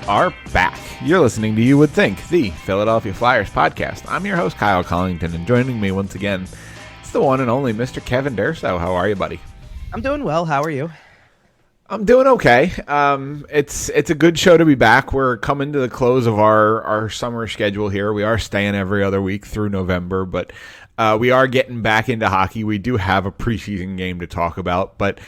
are back. You're listening to You Would Think, the Philadelphia Flyers podcast. I'm your host, Kyle Collington, and joining me once again, it's the one and only Mr. Kevin Durso. How are you, buddy? I'm doing well. How are you? I'm doing okay. It's a good show to be back. We're coming to the close of our summer schedule here. We are staying every other week through November, but we are getting back into hockey. We do have a preseason game to talk about, but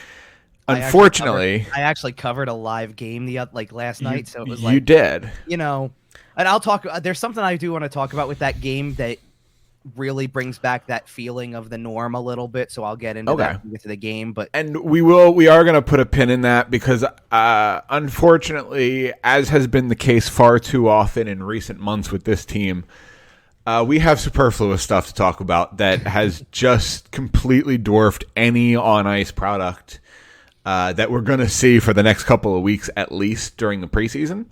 unfortunately, I actually covered a live game last night, so it was you did. And I'll talk. There's something I do want to talk about with that game that really brings back that feeling of the norm a little bit. So I'll get into that when we get to the game. And we are going to put a pin in that because unfortunately, as has been the case far too often in recent months with this team, we have superfluous stuff to talk about that has just completely dwarfed any on-ice product that we're going to see for the next couple of weeks, at least during the preseason.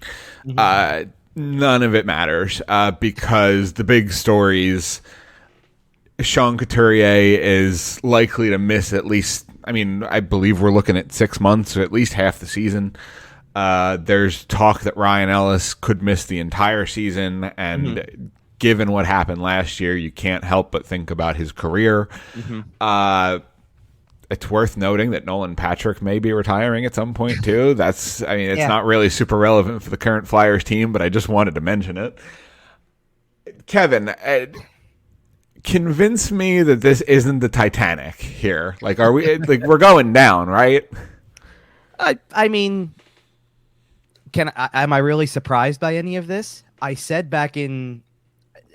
Mm-hmm. None of it matters because the big stories, Sean Couturier is likely to miss at least, I believe we're looking at 6 months or at least half the season. There's talk that Ryan Ellis could miss the entire season, and given what happened last year, you can't help but think about his career. Mm-hmm. It's worth noting that Nolan Patrick may be retiring at some point too. It's not really super relevant for the current Flyers team, but I just wanted to mention it. Kevin, convince me that this isn't the Titanic here. Are we we're going down, right? Am I really surprised by any of this? I said back in,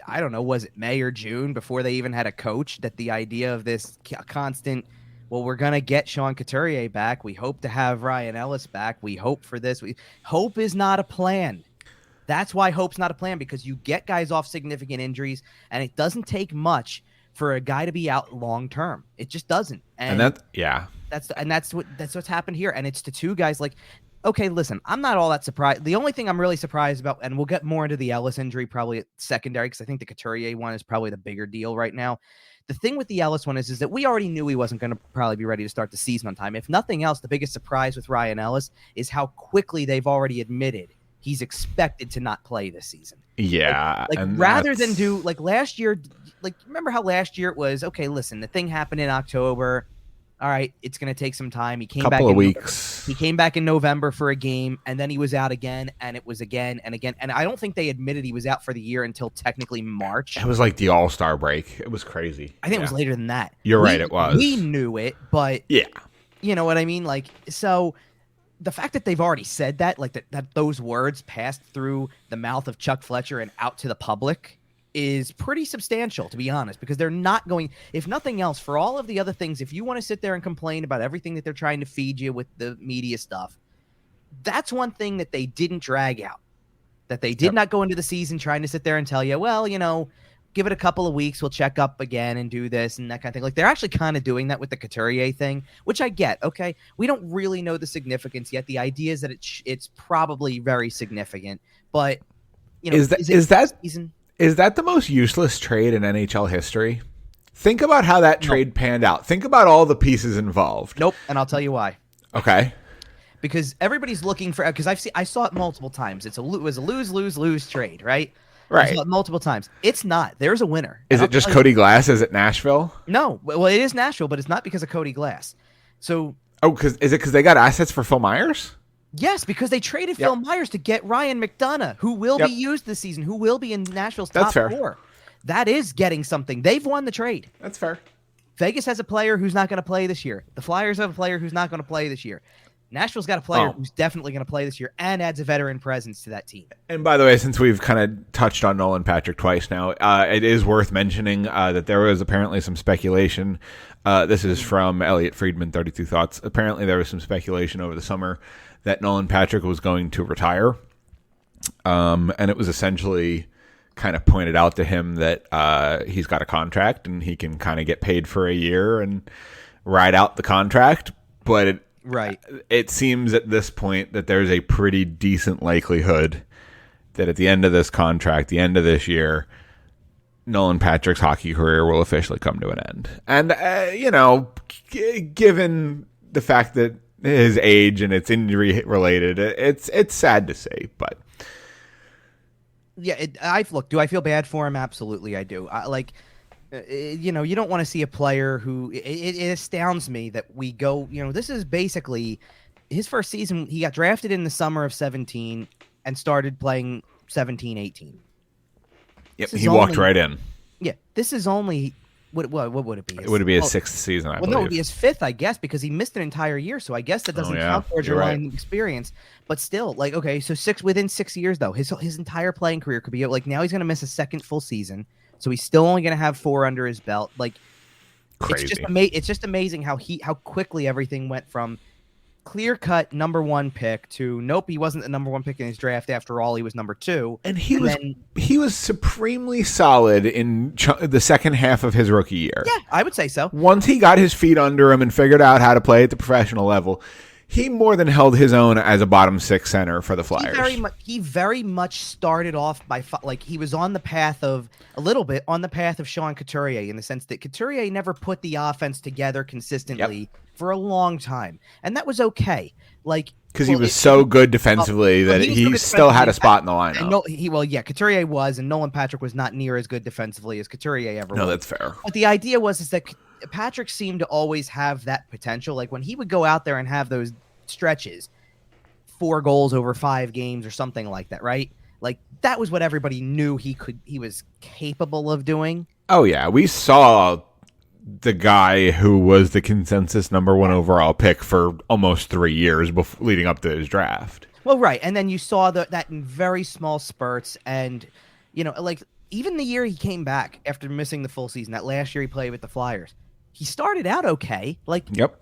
I don't know, was it May or June, before they even had a coach, that the idea of this constant, well, we're going to get Sean Couturier back. We hope to have Ryan Ellis back. We hope for this. Hope is not a plan. That's why hope's not a plan, because you get guys off significant injuries, and it doesn't take much for a guy to be out long term. It just doesn't. That's what's happened here. And it's to two guys. Okay, listen, I'm not all that surprised. The only thing I'm really surprised about, and we'll get more into the Ellis injury probably at secondary, because I think the Couturier one is probably the bigger deal right now. The thing with the Ellis one is that we already knew he wasn't going to probably be ready to start the season on time. If nothing else, the biggest surprise with Ryan Ellis is how quickly they've already admitted he's expected to not play this season. Yeah. Rather than do last year, remember how last year it was, okay, listen, the thing happened in October. All right, it's going to take some time. He came back in weeks. He came back in November for a game, and then he was out again, and it was again and again. And I don't think they admitted he was out for the year until technically March. It was like the All-Star break. It was crazy. I think it was later than that. You're right, it was. We knew it, but yeah, you know what I mean? So the fact that they've already said that, that those words passed through the mouth of Chuck Fletcher and out to the public, is pretty substantial, to be honest, because they're not going, if nothing else, for all of the other things, if you want to sit there and complain about everything that they're trying to feed you with the media stuff, that's one thing that they didn't drag out, that they did not go into the season trying to sit there and tell you, well, give it a couple of weeks, we'll check up again and do this and that kind of thing. They're actually kind of doing that with the Couturier thing, which I get. Okay, we don't really know the significance yet. The idea is that it's probably very significant, but is that the most useless trade in NHL history? Think about how that trade panned out. Think about all the pieces involved. Nope, and I'll tell you why. Okay. Because everybody's looking for, because I saw it multiple times. It was a lose trade, right? Right. I saw it multiple times. It's not. There's a winner. Is it just Cody Glass? Is it Nashville? No. Well, it is Nashville, but it's not because of Cody Glass. So. Oh, is it because they got assets for Phil Myers? Yes, because they traded Phil Myers to get Ryan McDonough, who will be used this season, who will be in Nashville's top four. That is getting something. They've won the trade. That's fair. Vegas has a player who's not going to play this year. The Flyers have a player who's not going to play this year. Nashville's got a player who's definitely going to play this year and adds a veteran presence to that team. And by the way, since we've kind of touched on Nolan Patrick twice now, it is worth mentioning that there was apparently some speculation. This is from Elliot Friedman, 32 Thoughts. Apparently there was some speculation over the summer that Nolan Patrick was going to retire. And it was essentially kind of pointed out to him that he's got a contract and he can kind of get paid for a year and ride out the contract. But it seems at this point that there's a pretty decent likelihood that at the end of this contract, the end of this year, Nolan Patrick's hockey career will officially come to an end. And, given the fact that his age and it's injury related, it's sad to say, but Yeah, look. Do I feel bad for him? Absolutely, I do. You don't want to see a player who it astounds me that we go. This is basically his first season. He got drafted in the summer of 17 and started playing 17, 18. Yep, he walked right in. Yeah, this is only what would it be? It would be his sixth season, I believe. No, it would be his fifth, I guess, because he missed an entire year. So I guess that doesn't count towards your line experience. But still, okay, so within 6 years though, his entire playing career could be now he's going to miss a second full season, so he's still only going to have 4 under his belt. Crazy. It's just amazing how quickly everything went from clear-cut number 1 pick to nope, he wasn't the number 1 pick in his draft. After all, he was number 2. And he was supremely solid in the second half of his rookie year. Yeah, I would say so. Once he got his feet under him and figured out how to play at the professional level, he more than held his own as a bottom 6 center for the Flyers. He very much started off by he was on the path of Sean Couturier, in the sense that Couturier never put the offense together consistently for a long time, and that was okay. Because he was so good defensively that he still had a spot in the lineup. Couturier was, and Nolan Patrick was not near as good defensively as Couturier ever was. No, that's fair. But the idea is that Patrick seemed to always have that potential. When he would go out there and have those stretches, 4 goals over 5 games or something like that, right? That was what everybody knew he was capable of doing. Oh yeah, we saw the guy who was the consensus number 1 overall pick for almost 3 years leading up to his draft. Well, right, and then you saw that in very small spurts, and even the year he came back after missing the full season, that last year he played with the Flyers, he started out okay.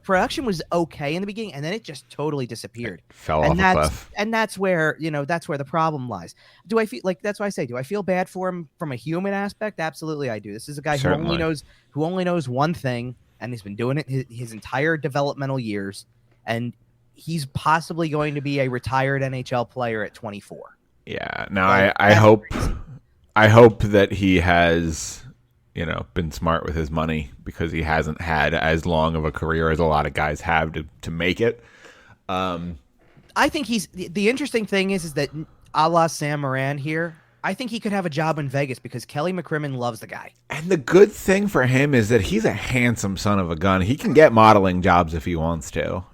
Production was okay in the beginning, and then it just totally disappeared. Fell off a cliff. And that's where the problem lies. Do I feel that's why I say, do I feel bad for him from a human aspect? Absolutely, I do. This is a guy who only knows one thing, and he's been doing it his entire developmental years, and he's possibly going to be a retired NHL player at 24. Yeah. Now I hope that he has been smart with his money, because he hasn't had as long of a career as a lot of guys have to make it. I think the interesting thing is that a la Sam Morin here, I think he could have a job in Vegas because Kelly McCrimmon loves the guy. And the good thing for him is that he's a handsome son of a gun. He can get modeling jobs if he wants to.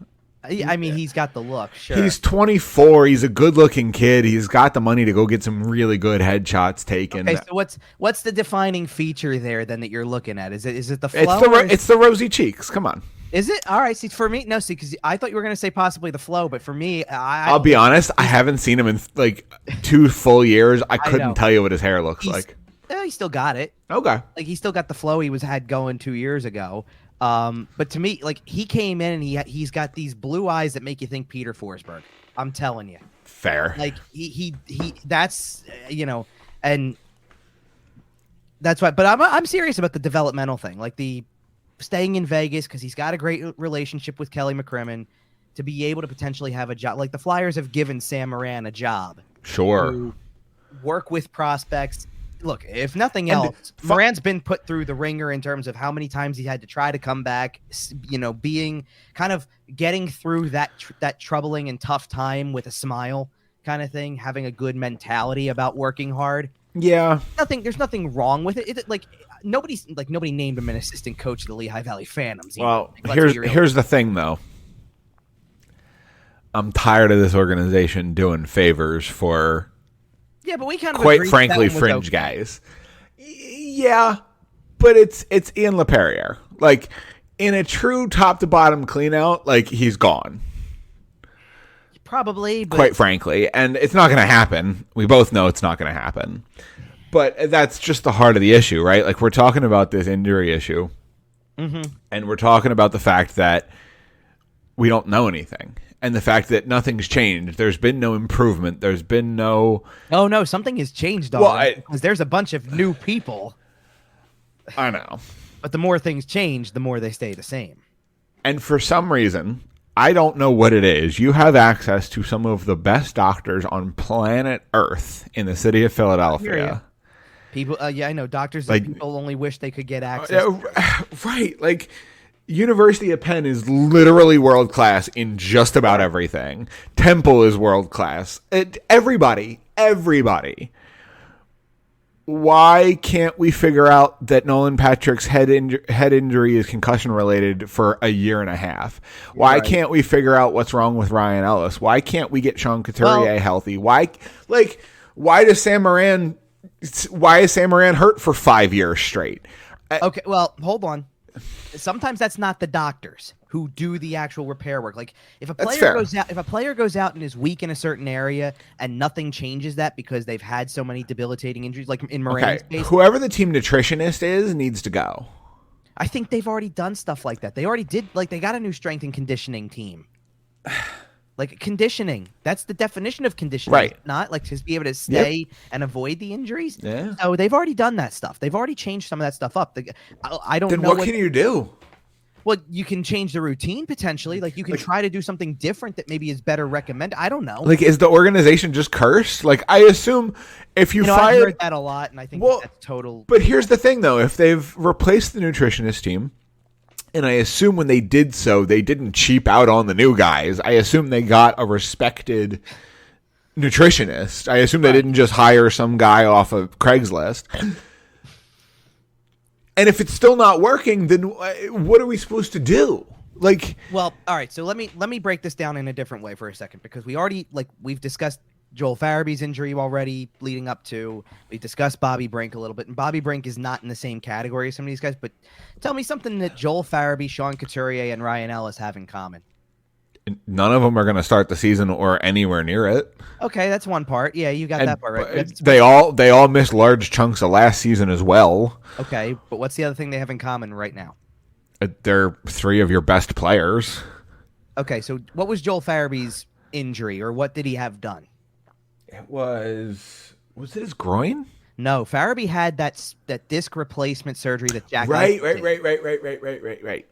I mean, he's got the look, sure. He's 24. He's a good-looking kid. He's got the money to go get some really good headshots taken. Okay, so what's the defining feature there then that you're looking at? Is it the flow? It's the rosy cheeks. Come on. Is it? All right. See, for me, no. See, because I thought you were going to say possibly the flow, but for me, I'll be honest. I haven't seen him in 2 full years. I couldn't tell you what his hair looks like. He still got it. Okay. He still got the flow he had going 2 years ago. But to me, he came in and he's got these blue eyes that make you think Peter Forsberg. I'm telling you. Fair. He that's and that's why. But I'm serious about the developmental thing, the staying in Vegas, because he's got a great relationship with Kelly McCrimmon, to be able to potentially have a job. The Flyers have given Sam Morin a job. Sure. To work with prospects. Look, if nothing else, Moran's been put through the ringer in terms of how many times he had to try to come back, being kind of getting through that troubling and tough time with a smile kind of thing, having a good mentality about working hard. Yeah. There's nothing wrong with it. Nobody named him an assistant coach of the Lehigh Valley Phantoms. Well, here's the thing though. I'm tired of this organization doing favors for but we kind of quite frankly fringe guys. Yeah, but it's Ian LePerriere. In a true top to bottom clean out, he's gone. Probably, but quite frankly, and it's not going to happen. We both know it's not going to happen. But that's just the heart of the issue, right? We're talking about this injury issue, and we're talking about the fact that we don't know anything. And the fact that nothing's changed. There's been no improvement. There's been no... Oh, no, something has changed, because there's a bunch of new people. I know. But the more things change, the more they stay the same. And for some reason, I don't know what it is. You have access to some of the best doctors on planet Earth in the city of Philadelphia. People, I know. Doctors and people only wish they could get access. Right. University of Penn is literally world class in just about everything. Temple is world class. Everybody why can't we figure out that Nolan Patrick's head injury is concussion related for a year and a half? Why can't we figure out what's wrong with Ryan Ellis? Why can't we get Sean Couturier healthy? Why is Sam Moran hurt for 5 years straight? Okay, well, hold on. Sometimes that's not the doctors who do the actual repair work. Like if a player goes out and is weak in a certain area and nothing changes that because they've had so many debilitating injuries, like in Moran's case, whoever the team nutritionist is needs to go. I think they've already done stuff like that. They already did. Like they got a new strength and conditioning team. Like conditioning, that's the definition of conditioning, right? Not like to be able to stay and avoid the injuries. Yeah. So they've already done that stuff. They've already changed some of that stuff up. I don't know. Then what can you do? Well, you can change the routine potentially. Like you can try to do something different that maybe is better recommended. I don't know. Like, is the organization just cursed? Like, I assume if you fired, I've heard that a lot, and I think that's total. But here's the thing, though: if they've replaced the nutritionist team. And I assume when they did so, they didn't cheap out on the new guys. I assume they got a respected nutritionist. I assume they didn't just hire some guy off of Craigslist. And if it's still not working, then what are we supposed to do? Like, well, all right. So let me break this down in a different way for a second, because we've discussed Joel Farabee's injury already leading up to. We discussed Bobby Brink a little bit, and Bobby Brink is not in the same category as some of these guys, but tell me something that Joel Farabee, Sean Couturier, and Ryan Ellis have in common. None of them are going to start the season or anywhere near it. Okay, that's one part. Yeah, you got that part right. They all missed large chunks of last season as well. Okay, but what's the other thing they have in common right now? They're three of your best players. Okay, so what was Joel Farabee's injury, or what did he have done? It was it his groin? No, Farabee had that disc replacement surgery that Jack. Right.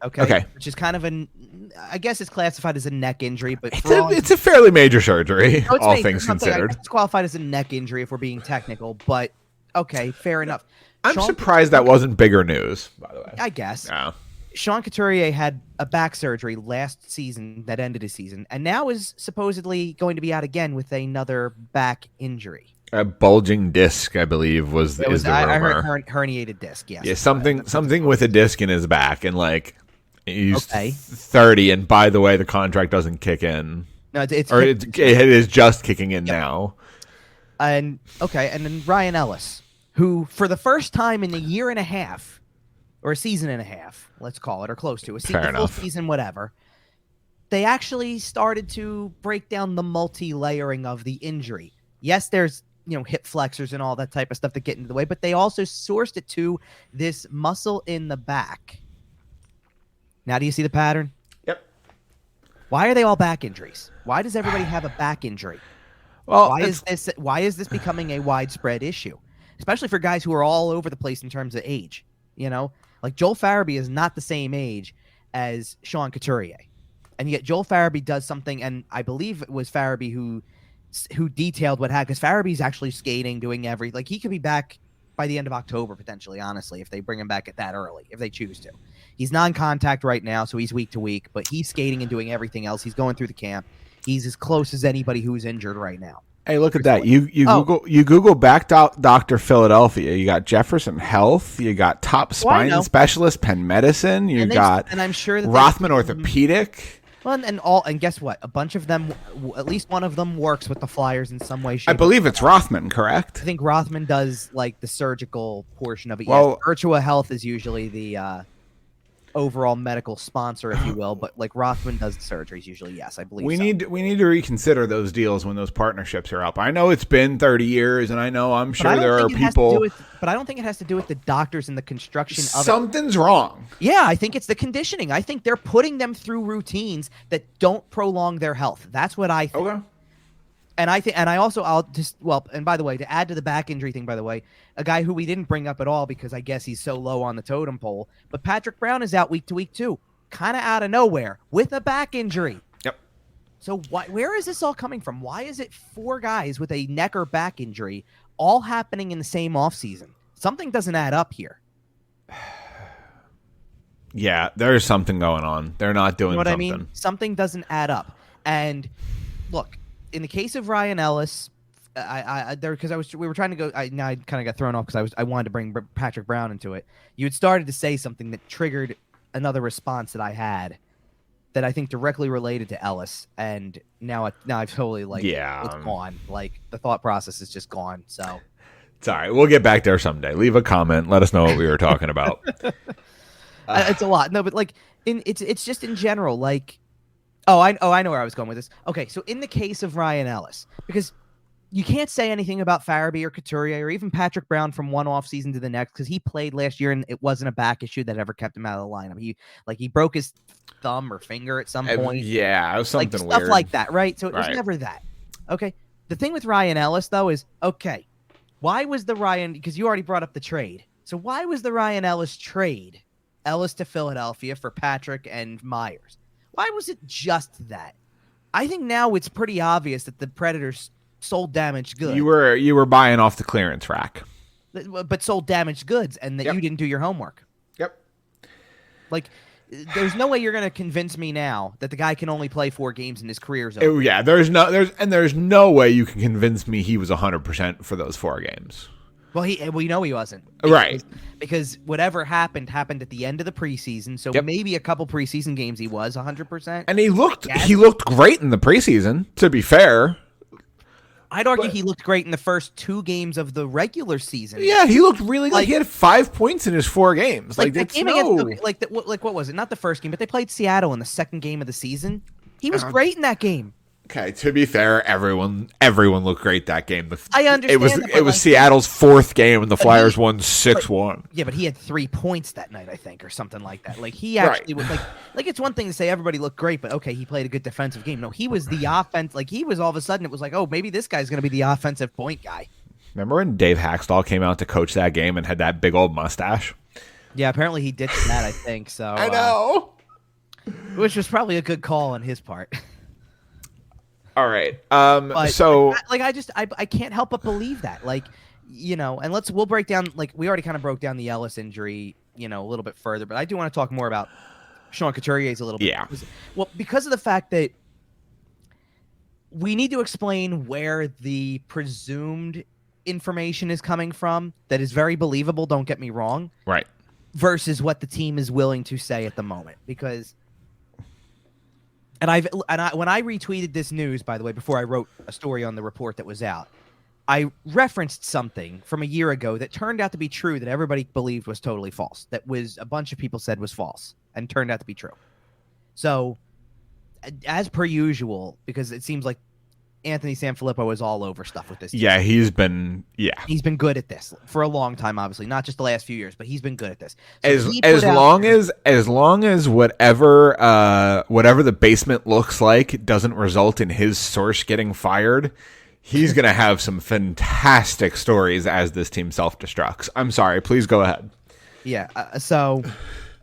Okay. Which is kind of I guess it's classified as a neck injury, but it's a fairly major surgery, all things considered. It's qualified as a neck injury if we're being technical, but okay, fair enough. I'm surprised that wasn't bigger news, by the way. I guess. Yeah. Sean Couturier had a back surgery last season that ended his season, and now is supposedly going to be out again with another back injury. A bulging disc, I believe, is the rumor. I heard herniated disc, yes. Yeah, something with a disc in his back, and like he's 30, and by the way, the contract doesn't kick in. No, it is just kicking in now. And then Ryan Ellis, who for the first time in a year and a half, or a season and a half, let's call it, or close to a full season, whatever, they actually started to break down the multi-layering of the injury. Yes, there's hip flexors and all that type of stuff that get into the way, but they also sourced it to this muscle in the back. Now, do you see the pattern? Yep. Why are they all back injuries? Why does everybody have a back injury? Well, why is this becoming a widespread issue, especially for guys who are all over the place in terms of age? Like Joel Farabee is not the same age as Sean Couturier, and yet Joel Farabee does something, and I believe it was Farabee who detailed what happened, because Farabee's actually skating, doing everything. Like he could be back by the end of October potentially, honestly, if they bring him back at that early, if they choose to. He's non-contact right now, so he's week to week, but he's skating and doing everything else. He's going through the camp. He's as close as anybody who's injured right now. Hey, look at that. You Google back Dr. Philadelphia. You got Jefferson Health. You got top spine specialist, Penn Medicine. You got and I'm sure that Rothman Orthopedic. Well, and guess what? A bunch of them, at least one of them, works with the Flyers in some way, shape. I believe it's Rothman, correct? I think Rothman does like the surgical portion of it. Well, yes, Virtua Health is usually the overall medical sponsor, if you will, but like Rothman does the surgeries usually. Yes, I believe we need to reconsider those deals when those partnerships are up. I know it's been 30 years, and I'm sure there are people. But I don't think it has to do with the doctors and the construction of it. Something's wrong. Yeah, I think it's the conditioning. I think they're putting them through routines that don't prolong their health. That's what I think. Okay. And and by the way, to add to the back injury thing, by the way, a guy who we didn't bring up at all because I guess he's so low on the totem pole, but Patrick Brown is out week to week too, kind of out of nowhere with a back injury. Yep. So where is this all coming from? Why is it 4 guys with a neck or back injury all happening in the same offseason? Something doesn't add up here. Yeah, there's something going on. They're not doing something. I mean? Something doesn't add up. And look, in the case of Ryan Ellis, we were trying to go. Now I kind of got thrown off because I wanted to bring Patrick Brown into it. You had started to say something that triggered another response that I had that I think directly related to Ellis, and now I've totally it's gone. Like the thought process is just gone. So it's all right. We'll get back there someday. Leave a comment. Let us know what we were talking about. It's a lot. No, but it's just in general. Like, I know where I was going with this. Okay, so in the case of Ryan Ellis, because you can't say anything about Farabee or Couturier or even Patrick Brown from one off season to the next because he played last year and it wasn't a back issue that ever kept him out of the lineup. He broke his thumb or finger at some point. Yeah, it was something stuff weird. like that, right? So it was never that. Okay. The thing with Ryan Ellis though is why was the Ryan? Because you already brought up the trade. So why was the Ryan Ellis trade Ellis to Philadelphia for Patrick and Myers? Why was it just that? I think now it's pretty obvious that the Predators sold damaged goods. You were buying off the clearance rack, but sold damaged goods, and that you didn't do your homework. Yep. Like, there's no way you're going to convince me now that the guy can only play 4 games in his career's over. Yeah, there's no way you can convince me he was 100% for those 4 games. Well, we know he wasn't. Because whatever happened at the end of the preseason. So maybe a couple preseason games he was 100%. And he looked great in the preseason, to be fair. I'd argue he looked great in the first 2 games of the regular season. Yeah, he looked really good. He had 5 points in his 4 games. What was it? Not the first game, but they played Seattle in the second game of the season. He was great in that game. Okay, to be fair, everyone looked great that game. I understand. It was Seattle's 4th game, and the Flyers won 6-1. Yeah, but he had 3 points that night, I think, or something like that. Like he actually was like it's one thing to say everybody looked great, but okay, he played a good defensive game. No, he was the offense. Like he was all of a sudden, it was like, oh, maybe this guy's going to be the offensive point guy. Remember when Dave Haxtell came out to coach that game and had that big old mustache? Yeah, apparently he ditched that. I think so. I know, which was probably a good call on his part. All right. I can't help but believe that. Like, and we'll break down, like we already kind of broke down the Ellis injury, a little bit further, but I do want to talk more about Sean Couturier's a little bit. Yeah. Because of the fact that we need to explain where the presumed information is coming from that is very believable, don't get me wrong. Right. Versus what the team is willing to say at the moment. Because when I retweeted this news, by the way, before I wrote a story on the report that was out, I referenced something from a year ago that turned out to be true that everybody believed was totally false. That was a bunch of people said was false and turned out to be true. So, as per usual, because it seems like Anthony Sanfilippo is all over stuff with this team. Yeah, he's been good at this for a long time, obviously, not just the last few years, but he's been good at this. So as long as whatever the basement looks like doesn't result in his source getting fired, he's going to have some fantastic stories as this team self-destructs. I'm sorry, please go ahead. Yeah,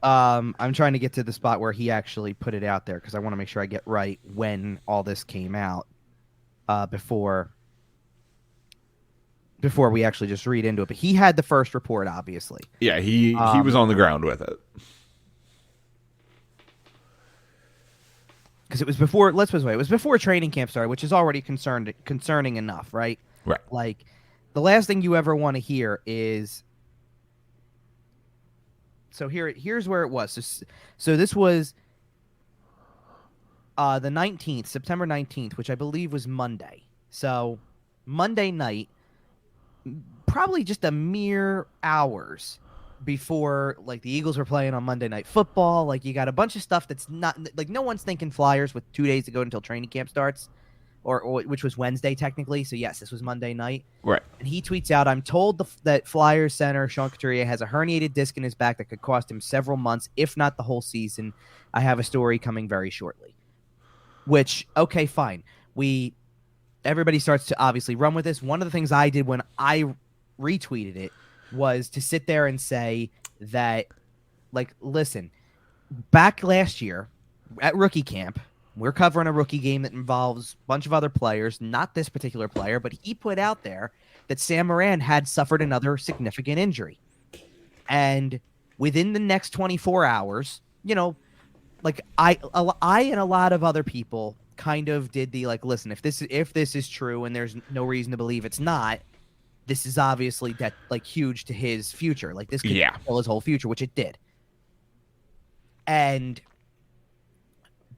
I'm trying to get to the spot where he actually put it out there because I want to make sure I get right when all this came out. Before we actually just read into it, but he had the first report, obviously. Yeah, he was on the ground with it because it was before. Let's put it this way: it was before training camp started, which is already concerning enough, right? Right. Like the last thing you ever want to hear is. So here's where it was. So this was. The 19th, September 19th, which I believe was Monday. So Monday night, probably just a mere hours before, like, the Eagles were playing on Monday Night Football. Like, you got a bunch of stuff that's not, like, no one's thinking Flyers with 2 days to go until training camp starts, or which was Wednesday technically. So yes, this was Monday night. Right. And he tweets out, "I'm told that Flyers center Sean Couturier has a herniated disc in his back that could cost him several months, if not the whole season. I have a story coming very shortly." Which, okay, fine. Everybody starts to obviously run with this. One of the things I did when I retweeted it was to sit there and say that, like, listen, back last year at rookie camp, we're covering a rookie game that involves a bunch of other players, not this particular player, but he put out there that Sam Morin had suffered another significant injury. And within the next 24 hours, like I and a lot of other people kind of did the like, listen, if this is true and there's no reason to believe it's not, this is obviously that like huge to his future. Like this could kill his whole future, which it did. And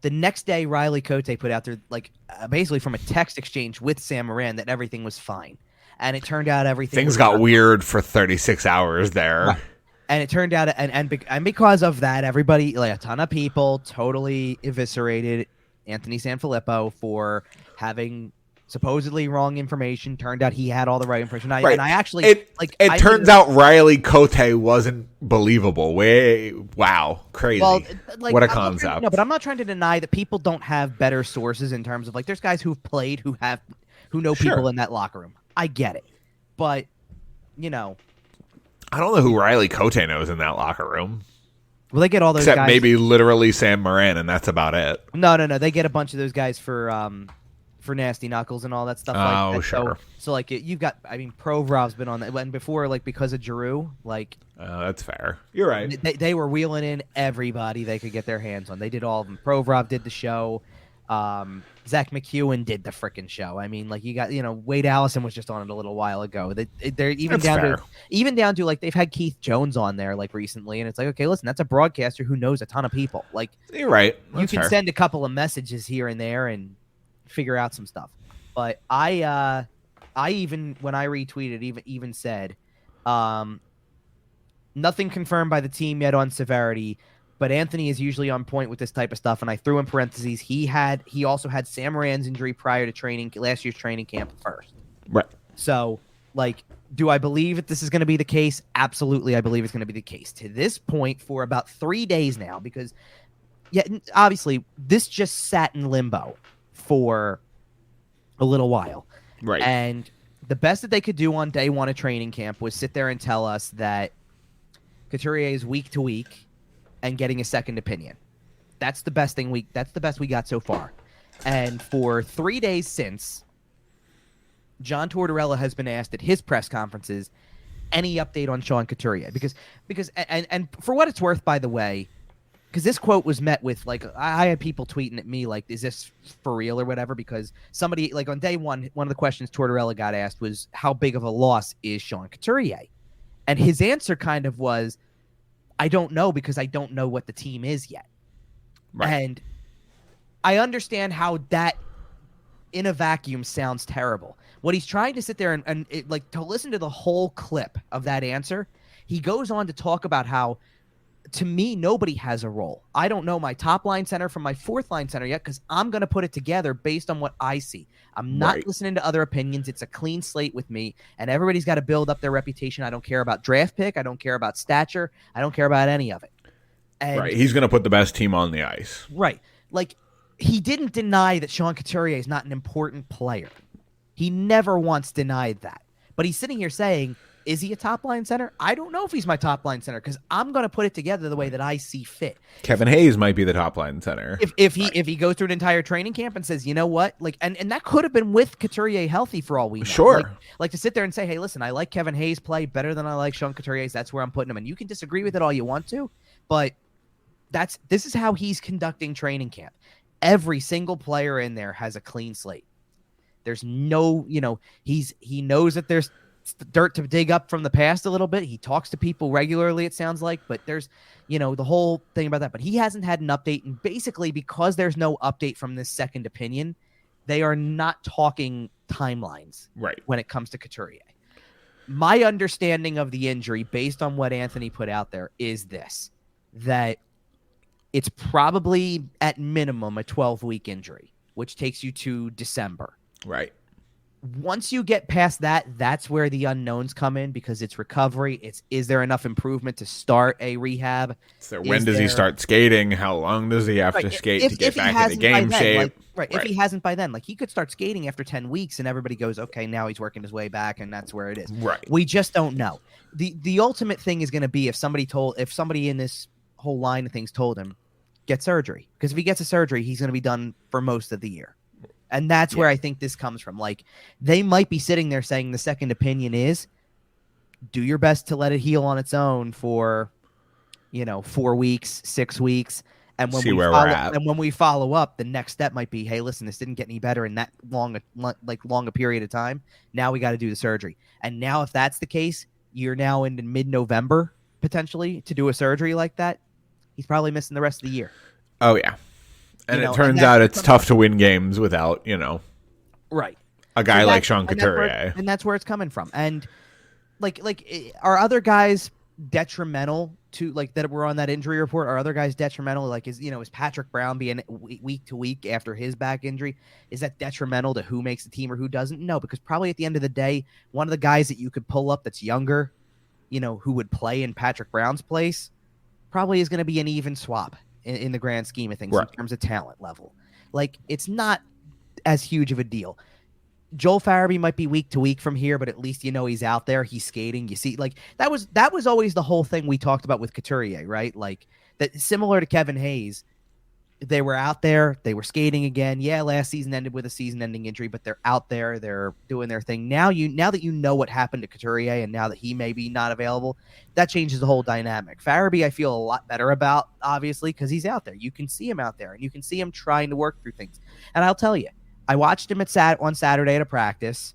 the next day, Riley Cote put out there like basically from a text exchange with Sam Moran that everything was fine, and it turned out things got weird for 36 hours there. Right. And it turned out, and because of that, everybody, like a ton of people, totally eviscerated Anthony Sanfilippo for having supposedly wrong information. Turned out he had all the right information. And I actually, it turns out Riley Cote wasn't believable. Wow, crazy. Well, like, what a concept. No, but I'm not trying to deny that people don't have better sources in terms of like, there's guys who've played who know people in that locker room. I get it, but you know. I don't know who Riley Cote knows in that locker room. Well, they get all those except guys. Maybe literally Sam Moran, and that's about it. No. They get a bunch of those guys for Nasty Knuckles and all that stuff. Oh, like that. Sure. So like you've got, I mean, Provrov's been on that, and before like because of Giroux, like. That's fair. You're right. They were wheeling in everybody they could get their hands on. They did all of them. Provorov did the show. Zach McEwen did the frickin' show. I mean, like you got, Wade Allison was just on it a little while ago. They're even down to like they've had Keith Jones on there like recently, and it's like, okay, listen, that's a broadcaster who knows a ton of people. Like you're right. You can send a couple of messages here and there and figure out some stuff. But I even when I retweeted even said, nothing confirmed by the team yet on severity. But Anthony is usually on point with this type of stuff, and I threw in parentheses. He also had Sam Moran's injury prior to last year's training camp first. Right. So, like, do I believe that this is going to be the case? Absolutely, I believe it's going to be the case. To this point, for about 3 days now, because, obviously, this just sat in limbo for a little while. Right. And the best that they could do on day one of training camp was sit there and tell us that Couturier is week to week and getting a second opinion. That's the best we got so far. And for 3 days since, John Tortorella has been asked at his press conferences any update on Sean Couturier. Because and for what it's worth, by the way, because this quote was met with, like, I had people tweeting at me, like, is this for real or whatever? Because somebody, like, on day one of the questions Tortorella got asked was, how big of a loss is Sean Couturier? And his answer kind of was, I don't know, because I don't know what the team is yet. Right. And I understand how that in a vacuum sounds terrible. What he's trying to sit there and to listen to the whole clip of that answer, he goes on to talk about how, to me, nobody has a role. I don't know my top line center from my fourth line center yet because I'm going to put it together based on what I see. I'm not listening to other opinions. It's a clean slate with me, and everybody's got to build up their reputation. I don't care about draft pick. I don't care about stature. I don't care about any of it. And, right. He's going to put the best team on the ice. Right. Like, he didn't deny that Sean Couturier is not an important player. He never once denied that. But he's sitting here saying, is he a top-line center? I don't know if he's my top-line center because I'm going to put it together the way that I see fit. Kevin Hayes might be the top-line center. If he goes through an entire training camp and says, you know what? Like, and that could have been with Couturier healthy for all we know. Sure. Like to sit there and say, hey, listen, I like Kevin Hayes' play better than I like Sean Couturier's. That's where I'm putting him. And you can disagree with it all you want to, but this is how he's conducting training camp. Every single player in there has a clean slate. There's no, he knows that there's dirt to dig up from the past a little bit. He talks to people regularly, it sounds like, but there's, the whole thing about that. But he hasn't had an update, and basically because there's no update from this second opinion, they are not talking timelines when it comes to Couturier. My understanding of the injury, based on what Anthony put out there, is this, that it's probably at minimum a 12-week injury, which takes you to December. Right. Once you get past that, that's where the unknowns come in, because it's recovery. Is there enough improvement to start a rehab? So when does he start skating? How long does he have to skate to get back into game shape? If he hasn't by then, like, he could start skating after 10 weeks and everybody goes, okay, now he's working his way back, and that's where it is. Right. We just don't know. The ultimate thing is going to be if somebody in this whole line of things told him, get surgery. Because if he gets a surgery, he's going to be done for most of the year. And that's where I think this comes from. Like, they might be sitting there saying the second opinion is, do your best to let it heal on its own for, 4 weeks, 6 weeks, And when See we where follow, we're at. and when we follow up, the next step might be, hey, listen, this didn't get any better in that long a period of time. Now we got to do the surgery. And now, if that's the case, you're now in mid-November potentially to do a surgery like that. He's probably missing the rest of the year. Oh yeah, and You it know, turns out it's tough to win games without right a guy like Sean Couturier. And that's where it's coming from. And like are other guys detrimental to that were on that injury report? Are other guys detrimental? Like is Patrick Brown being week to week after his back injury, is that detrimental to who makes the team or who doesn't? No, because probably at the end of the day, one of the guys that you could pull up that's younger, who would play in Patrick Brown's place, probably is going to be an even swap in the grand scheme of things, right, in terms of talent level. Like it's not as huge of a deal. Joel Farabee might be week to week from here, but at least he's out there, he's skating. You see, like that was always the whole thing we talked about with Couturier, right? Like that, similar to Kevin Hayes, they were out there, they were skating again. Yeah, last season ended with a season-ending injury, but they're out there, they're doing their thing. Now that you know what happened to Couturier, and now that he may be not available, that changes the whole dynamic. Farabee, I feel a lot better about, obviously, because he's out there. You can see him out there, and you can see him trying to work through things. And I'll tell you, I watched him on Saturday at a practice.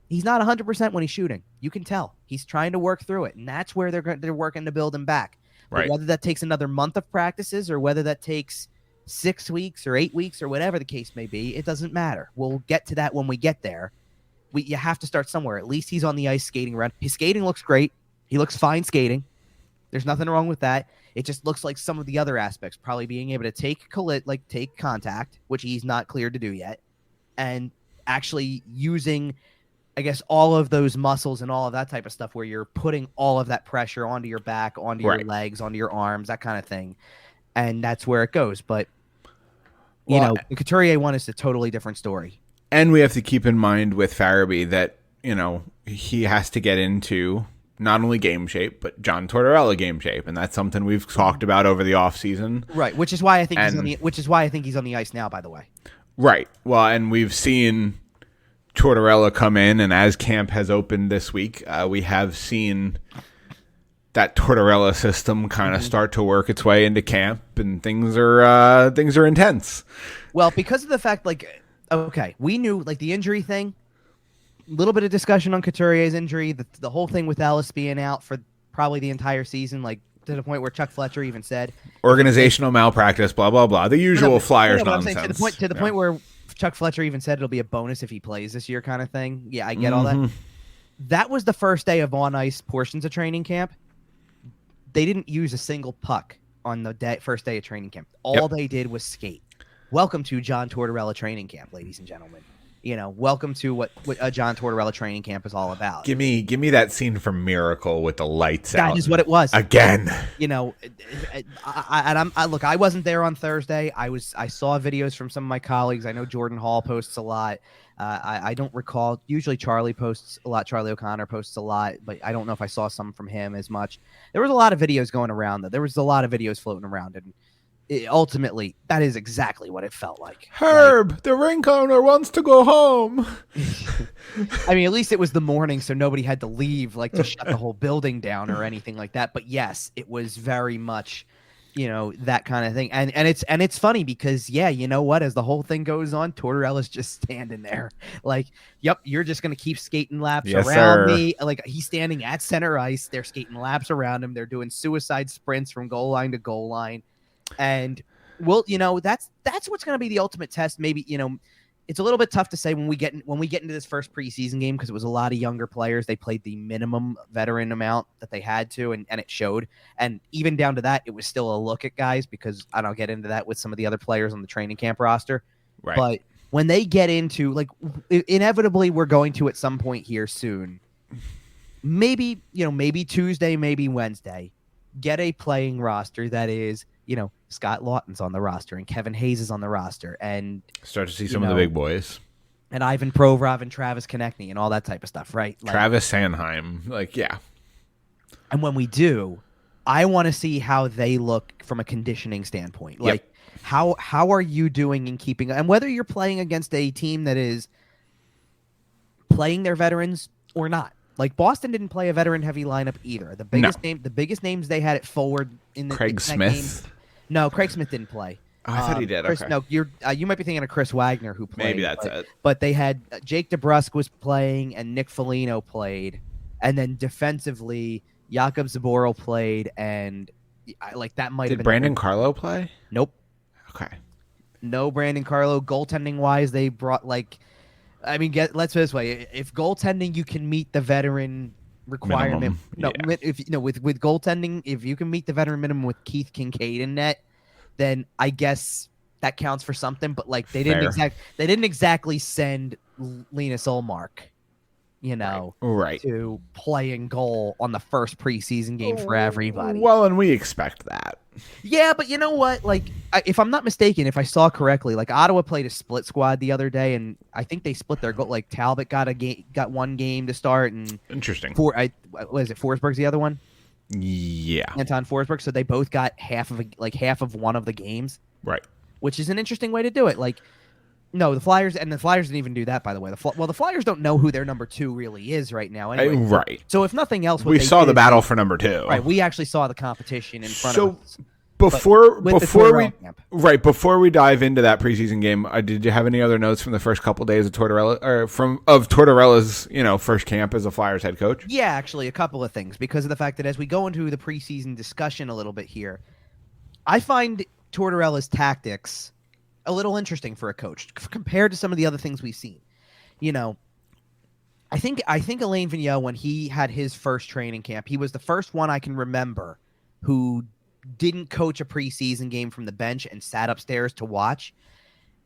He's not 100% when he's shooting. You can tell. He's trying to work through it, and that's where they're working to build him back. Right. But whether that takes another month of practices or whether that takes 6 weeks or 8 weeks or whatever the case may be, it doesn't matter. We'll get to that when we get there. You have to start somewhere. At least he's on the ice skating around. His skating looks great. He looks fine skating. There's nothing wrong with that. It just looks like some of the other aspects, probably being able to take contact, which he's not cleared to do yet, and actually using, I guess, all of those muscles and all of that type of stuff where you're putting all of that pressure onto your back, onto your legs, onto your arms, that kind of thing. And that's where it goes. But, the Couturier one is a totally different story. And we have to keep in mind with Farabee that, he has to get into not only game shape, but John Tortorella game shape. And that's something we've talked about over the offseason. Right, which is why I think he's on the ice now, by the way. Right. Well, and we've seen Tortorella come in, and as camp has opened this week, we have seen that Tortorella system kind of start to work its way into camp, and things are intense. Well, because of the fact, we knew the injury thing, a little bit of discussion on Couturier's injury, the whole thing with Ellis being out for probably the entire season, to the point where Chuck Fletcher even said organizational malpractice, blah blah blah, the usual Flyers nonsense. To the point where Chuck Fletcher even said it'll be a bonus if he plays this year, kind of thing. Yeah, I get all that. That was the first day of on ice portions of training camp. They didn't use a single puck on the first day of training camp. All they did was skate. Welcome to John Tortorella training camp, ladies and gentlemen. Welcome to what a John Tortorella training camp is all about. Give me that scene from Miracle with the lights out. That is what it was. Again. I wasn't there on Thursday. I saw videos from some of my colleagues. I know Jordan Hall posts a lot. I don't recall. Usually Charlie posts a lot. Charlie O'Connor posts a lot, but I don't know if I saw some from him as much. There was a lot of videos going around, though. There was a lot of videos floating around, and ultimately, that is exactly what it felt like. Herb, the ring owner wants to go home. I mean, at least it was the morning, so nobody had to leave, to shut the whole building down or anything like that. But yes, it was very much, that kind of thing. And it's funny because, you know what? As the whole thing goes on, Tortorella's just standing there. Yep, you're just going to keep skating laps around me. He's standing at center ice. They're skating laps around him. They're doing suicide sprints from goal line to goal line. And that's what's going to be the ultimate test. Maybe, it's a little bit tough to say when we get into this first preseason game, because it was a lot of younger players. They played the minimum veteran amount that they had to, and it showed. And even down to that, it was still a look at guys, because I don't get into that with some of the other players on the training camp roster. Right. But when they get into, inevitably we're going to at some point here soon, maybe Tuesday, maybe Wednesday, get a playing roster that is, Scott Lawton's on the roster and Kevin Hayes is on the roster, and start to see some of the big boys, and Ivan Provorov and Travis Konechny and all that type of stuff, right? Travis Sanheim, And when we do, I want to see how they look from a conditioning standpoint. How are you doing in keeping, and whether you're playing against a team that is playing their veterans or not. Boston didn't play a veteran heavy lineup either. The biggest names they had at forward in the Craig Smith. Game, No, Craig Smith didn't play. Oh, I thought he did. Okay. No, you might be thinking of Chris Wagner, who played. Maybe that's it. But they had Jake DeBrusk was playing, and Nick Foligno played, and then defensively, Jakub Zaboral played, and that might have been. Did Brandon Carlo play? Nope. Okay. No Brandon Carlo. Goaltending wise, they brought let's put it this way: if goaltending, you can meet the veteran requirement. Minimum. With goaltending, if you can meet the veteran minimum with Keith Kincaid in net, then I guess that counts for something. But they didn't exactly send Linus Ullmark, right, to playing goal on the first preseason game for everybody. Well, and we expect that. Yeah, but you know what? If I'm not mistaken, if I saw correctly, Ottawa played a split squad the other day, and I think they split their goal. Talbot got one game to start, and interesting. What is it? Forsberg's the other one. Yeah, Anton Forsberg. So they both got half of one of the games, right? Which is an interesting way to do it. No, the Flyers didn't even do that, by the way. The Flyers don't know who their number 2 really is right now. Anyway. Right. So if nothing else, we saw the battle for number 2. Right. We actually saw the competition in front of us. Before we dive into that preseason game, did you have any other notes from the first couple days of Tortorella, or of Tortorella's first camp as a Flyers head coach? Yeah, actually, a couple of things, because of the fact that as we go into the preseason discussion a little bit here, I find Tortorella's tactics a little interesting for a coach compared to some of the other things we've seen. I think Alain Vigneault, when he had his first training camp, he was the first one I can remember who didn't coach a preseason game from the bench and sat upstairs to watch,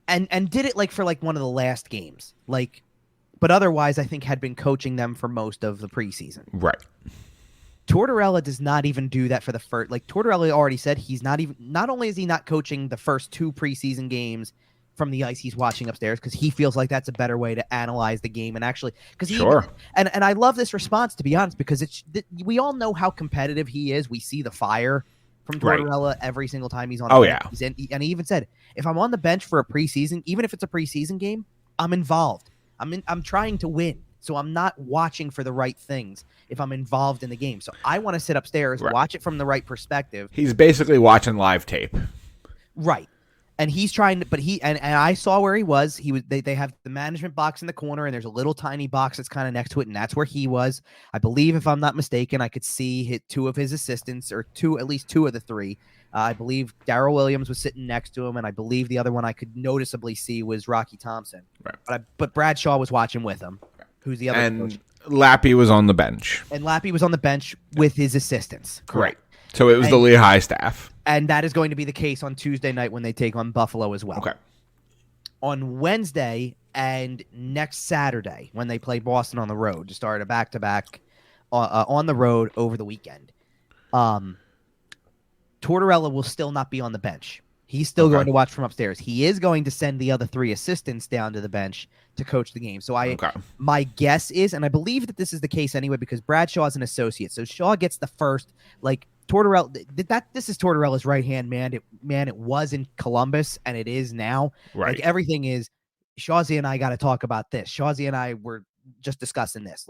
and did it for one of the last games. But otherwise, I think had been coaching them for most of the preseason. Right. Tortorella does not even do that for the first. Tortorella already said not only is he not coaching the first 2 preseason games from the ice, he's watching upstairs because he feels like that's a better way to analyze the game and actually sure. And I love this response, to be honest, because we all know how competitive he is. We see the fire from Tortorella every single time he's on the bench. Yeah. And he even said, if I'm on the bench for a preseason, even if it's a preseason game, I'm involved. I'm trying to win. So I'm not watching for the right things if I'm involved in the game. So I want to sit upstairs, watch it from the right perspective. He's basically watching live tape. Right. And he's trying to, but and I saw where he was. They have the management box in the corner, and there's a little tiny box that's kind of next to it, and that's where he was. I believe, if I'm not mistaken, I could see 2 of his assistants, or at least 2 of the 3. I believe Darryl Williams was sitting next to him, and I believe the other one I could noticeably see was Rocky Thompson. Right. But Bradshaw was watching with him. Who's the other coach? Lappy was on the bench. And Lappy was on the bench with his assistants. Correct. Right. So it was the Lehigh staff. And that is going to be the case on Tuesday night when they take on Buffalo as well. Okay. On Wednesday and next Saturday when they play Boston on the road to start a back-to-back on the road over the weekend, Tortorella will still not be on the bench. He's still going to watch from upstairs. He is going to send the other 3 assistants down to the bench to coach the game. So my guess is, and I believe that this is the case anyway, because Bradshaw is an associate. So Shaw gets the first, Tortorella, this is Tortorella's right-hand man. It was in Columbus, and it is now. Right. Everything is, Shawzy and I got to talk about this. Shawzy and I were just discussing this.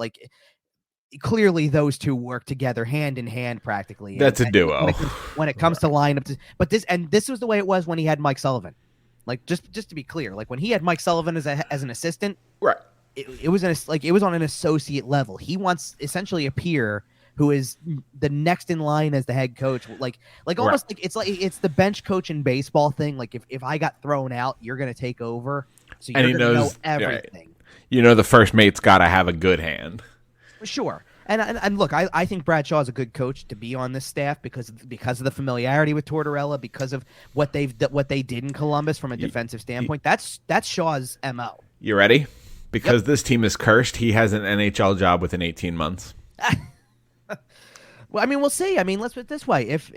Clearly those 2 work together hand in hand practically. That's a duo. When it comes to lineup. But this was the way it was when he had Mike Sullivan. Just to be clear, when he had Mike Sullivan as an assistant, right? It was on an associate level. He wants essentially a peer who is the next in line as the head coach. Almost it's the bench coach in baseball thing. If I got thrown out, you're going to take over. So you're going to know everything. The first mate's got to have a good hand. Sure. And look, I think Bradshaw is a good coach to be on this staff because of the familiarity with Tortorella, because of what they did in Columbus from a defensive standpoint. That's Shaw's MO. You ready? Because this team is cursed. He has an NHL job within 18 months. Well, we'll see. Let's put it this way: if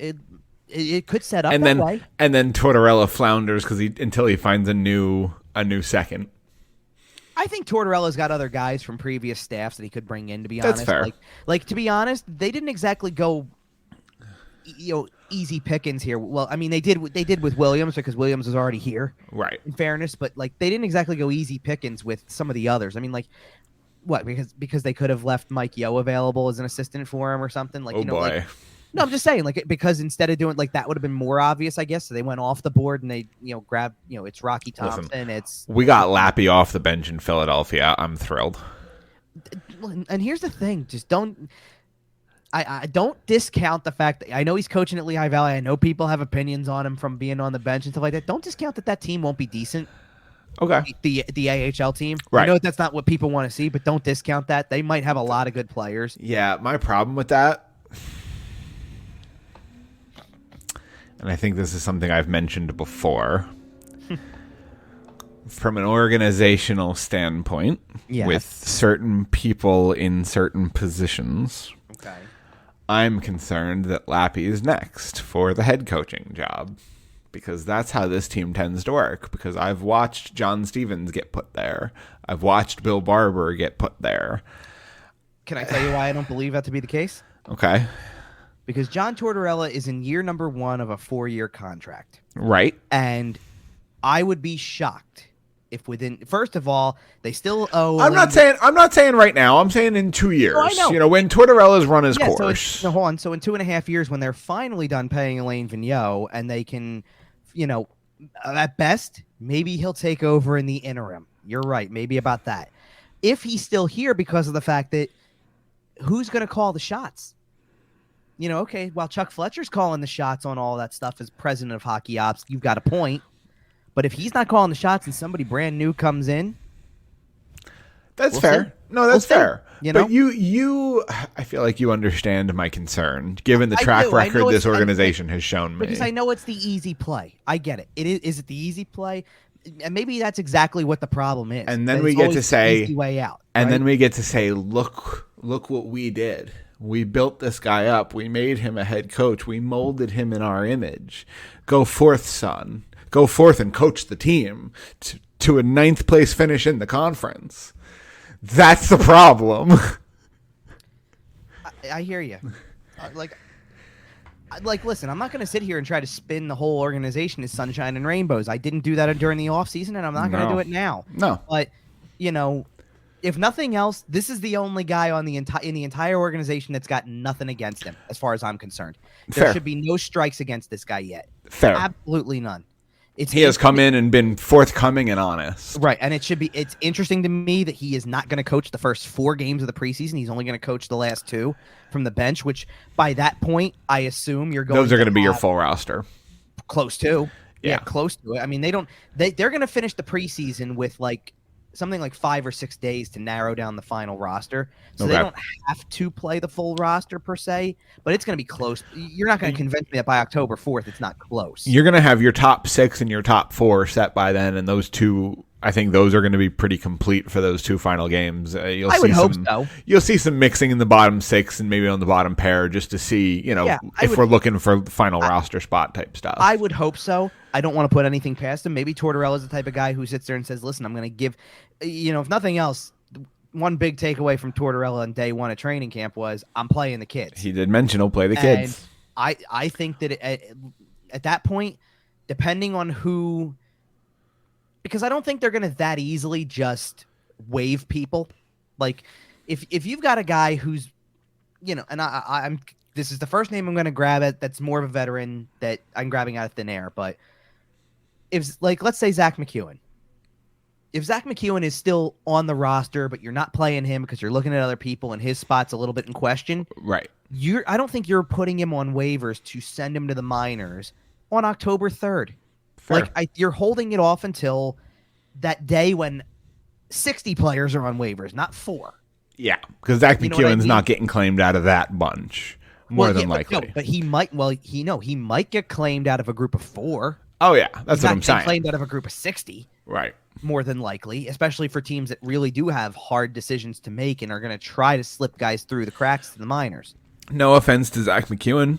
it could set up that way, and then Tortorella flounders until he finds a new second. I think Tortorella's got other guys from previous staffs that he could bring in, to be honest. That's fair. To be honest, they didn't exactly go easy pickings here. Well, they did with Williams because Williams was already here. Right. In fairness, but they didn't exactly go easy pickings with some of the others. What? Because they could have left Mike Yeo available as an assistant for him or something. Boy. No, I'm just saying, like, because instead of doing like that would have been more obvious, I guess. So they went off the board and they, grabbed, it's Rocky Thompson. We got Lappy off the bench in Philadelphia. I'm thrilled. And here's the thing: just don't. I don't discount the fact that I know he's coaching at Lehigh Valley. I know people have opinions on him from being on the bench and stuff like that. Don't discount that team won't be decent. Okay. The AHL team. Right. I know that's not what people want to see, but don't discount that. They might have a lot of good players. Yeah, my problem with that, and I think this is something I've mentioned before, from an organizational standpoint, Yes. with certain people in certain positions, Okay. I'm concerned that Lappy is next for the head coaching job. Because that's how this team tends to work. Because I've watched John Stevens get put there. I've watched Bill Barber get put there. Can I tell you why I don't believe that to be the case? Okay. Because John Tortorella is in year number 1 of a 4-year contract. Right. And I would be shocked if first of all, they still owe. I'm not saying right now. I'm saying in 2 years. Oh, I know. When Tortorella's run his course. So hold on. So in 2.5 years, when they're finally done paying Alain Vigneault and they can, at best, maybe he'll take over in the interim. You're right. Maybe about that. If he's still here because of the fact that who's going to call the shots? Okay, while Chuck Fletcher's calling the shots on all that stuff as president of hockey ops, you've got a point. But if he's not calling the shots and somebody brand new comes in, that's fair. See. No, that's fair. But I feel like you understand my concern, given the track record this organization has shown me. Because I know it's the easy play. I get it. Is it the easy play? And maybe that's exactly what the problem is. And then we get to say, easy way out. And then we get to say, look what we did. We built this guy up. We made him a head coach. We molded him in our image. Go forth, son. Go forth and coach the team to a 9th place finish in the conference. That's the problem. I hear you. Listen, I'm not going to sit here and try to spin the whole organization as sunshine and rainbows. I didn't do that during the offseason, and I'm not going to do it now. No. But, if nothing else, this is the only guy in the entire organization that's got nothing against him, as far as I'm concerned. There should be no strikes against this guy yet. Fair. Absolutely none. He has come in and been forthcoming and honest. Right, and it's interesting to me that he is not going to coach the first 4 games of the preseason. He's only going to coach the last 2 from the bench, which by that point, I assume you're going. Those are going to be your full roster. Close to, yeah, close to it. I mean, they're going to finish the preseason with something like 5 or 6 days to narrow down the final roster. So they don't have to play the full roster per se, but it's going to be close. You're not going to convince me that by October 4th it's not close. You're going to have your top 6 and your top 4 set by then, and those two, I think those are going to be pretty complete for those 2 final games. I would hope so. You'll see some mixing in the bottom 6 and maybe on the bottom pair just to see, if we're looking for final roster spot type stuff. I would hope so. I don't want to put anything past him. Maybe Tortorella's the type of guy who sits there and says, listen, I'm going to give, if nothing else, one big takeaway from Tortorella on day 1 of training camp was, I'm playing the kids. He did mention he'll play the kids. I think that at that point, depending on who, because I don't think they're going to that easily just waive people. Like, if you've got a guy who's, and I'm this is the first name I'm going to grab at that's more of a veteran that I'm grabbing out of thin air, but if let's say Zach McEwen. If Zach McEwen is still on the roster, but you're not playing him because you're looking at other people and his spot's a little bit in question, right? I don't think you're putting him on waivers to send him to the minors on October 3rd. Fair. You're holding it off until that day when 60 players are on waivers, not 4. Yeah, because Zach McEwen's not getting claimed out of that bunch, more than likely. But he might. Well, he might get claimed out of a group of 4. Oh yeah, that's what I'm saying. Claimed out of a group of 60. Right. More than likely, especially for teams that really do have hard decisions to make and are going to try to slip guys through the cracks to the minors. No offense to Zach McEwen.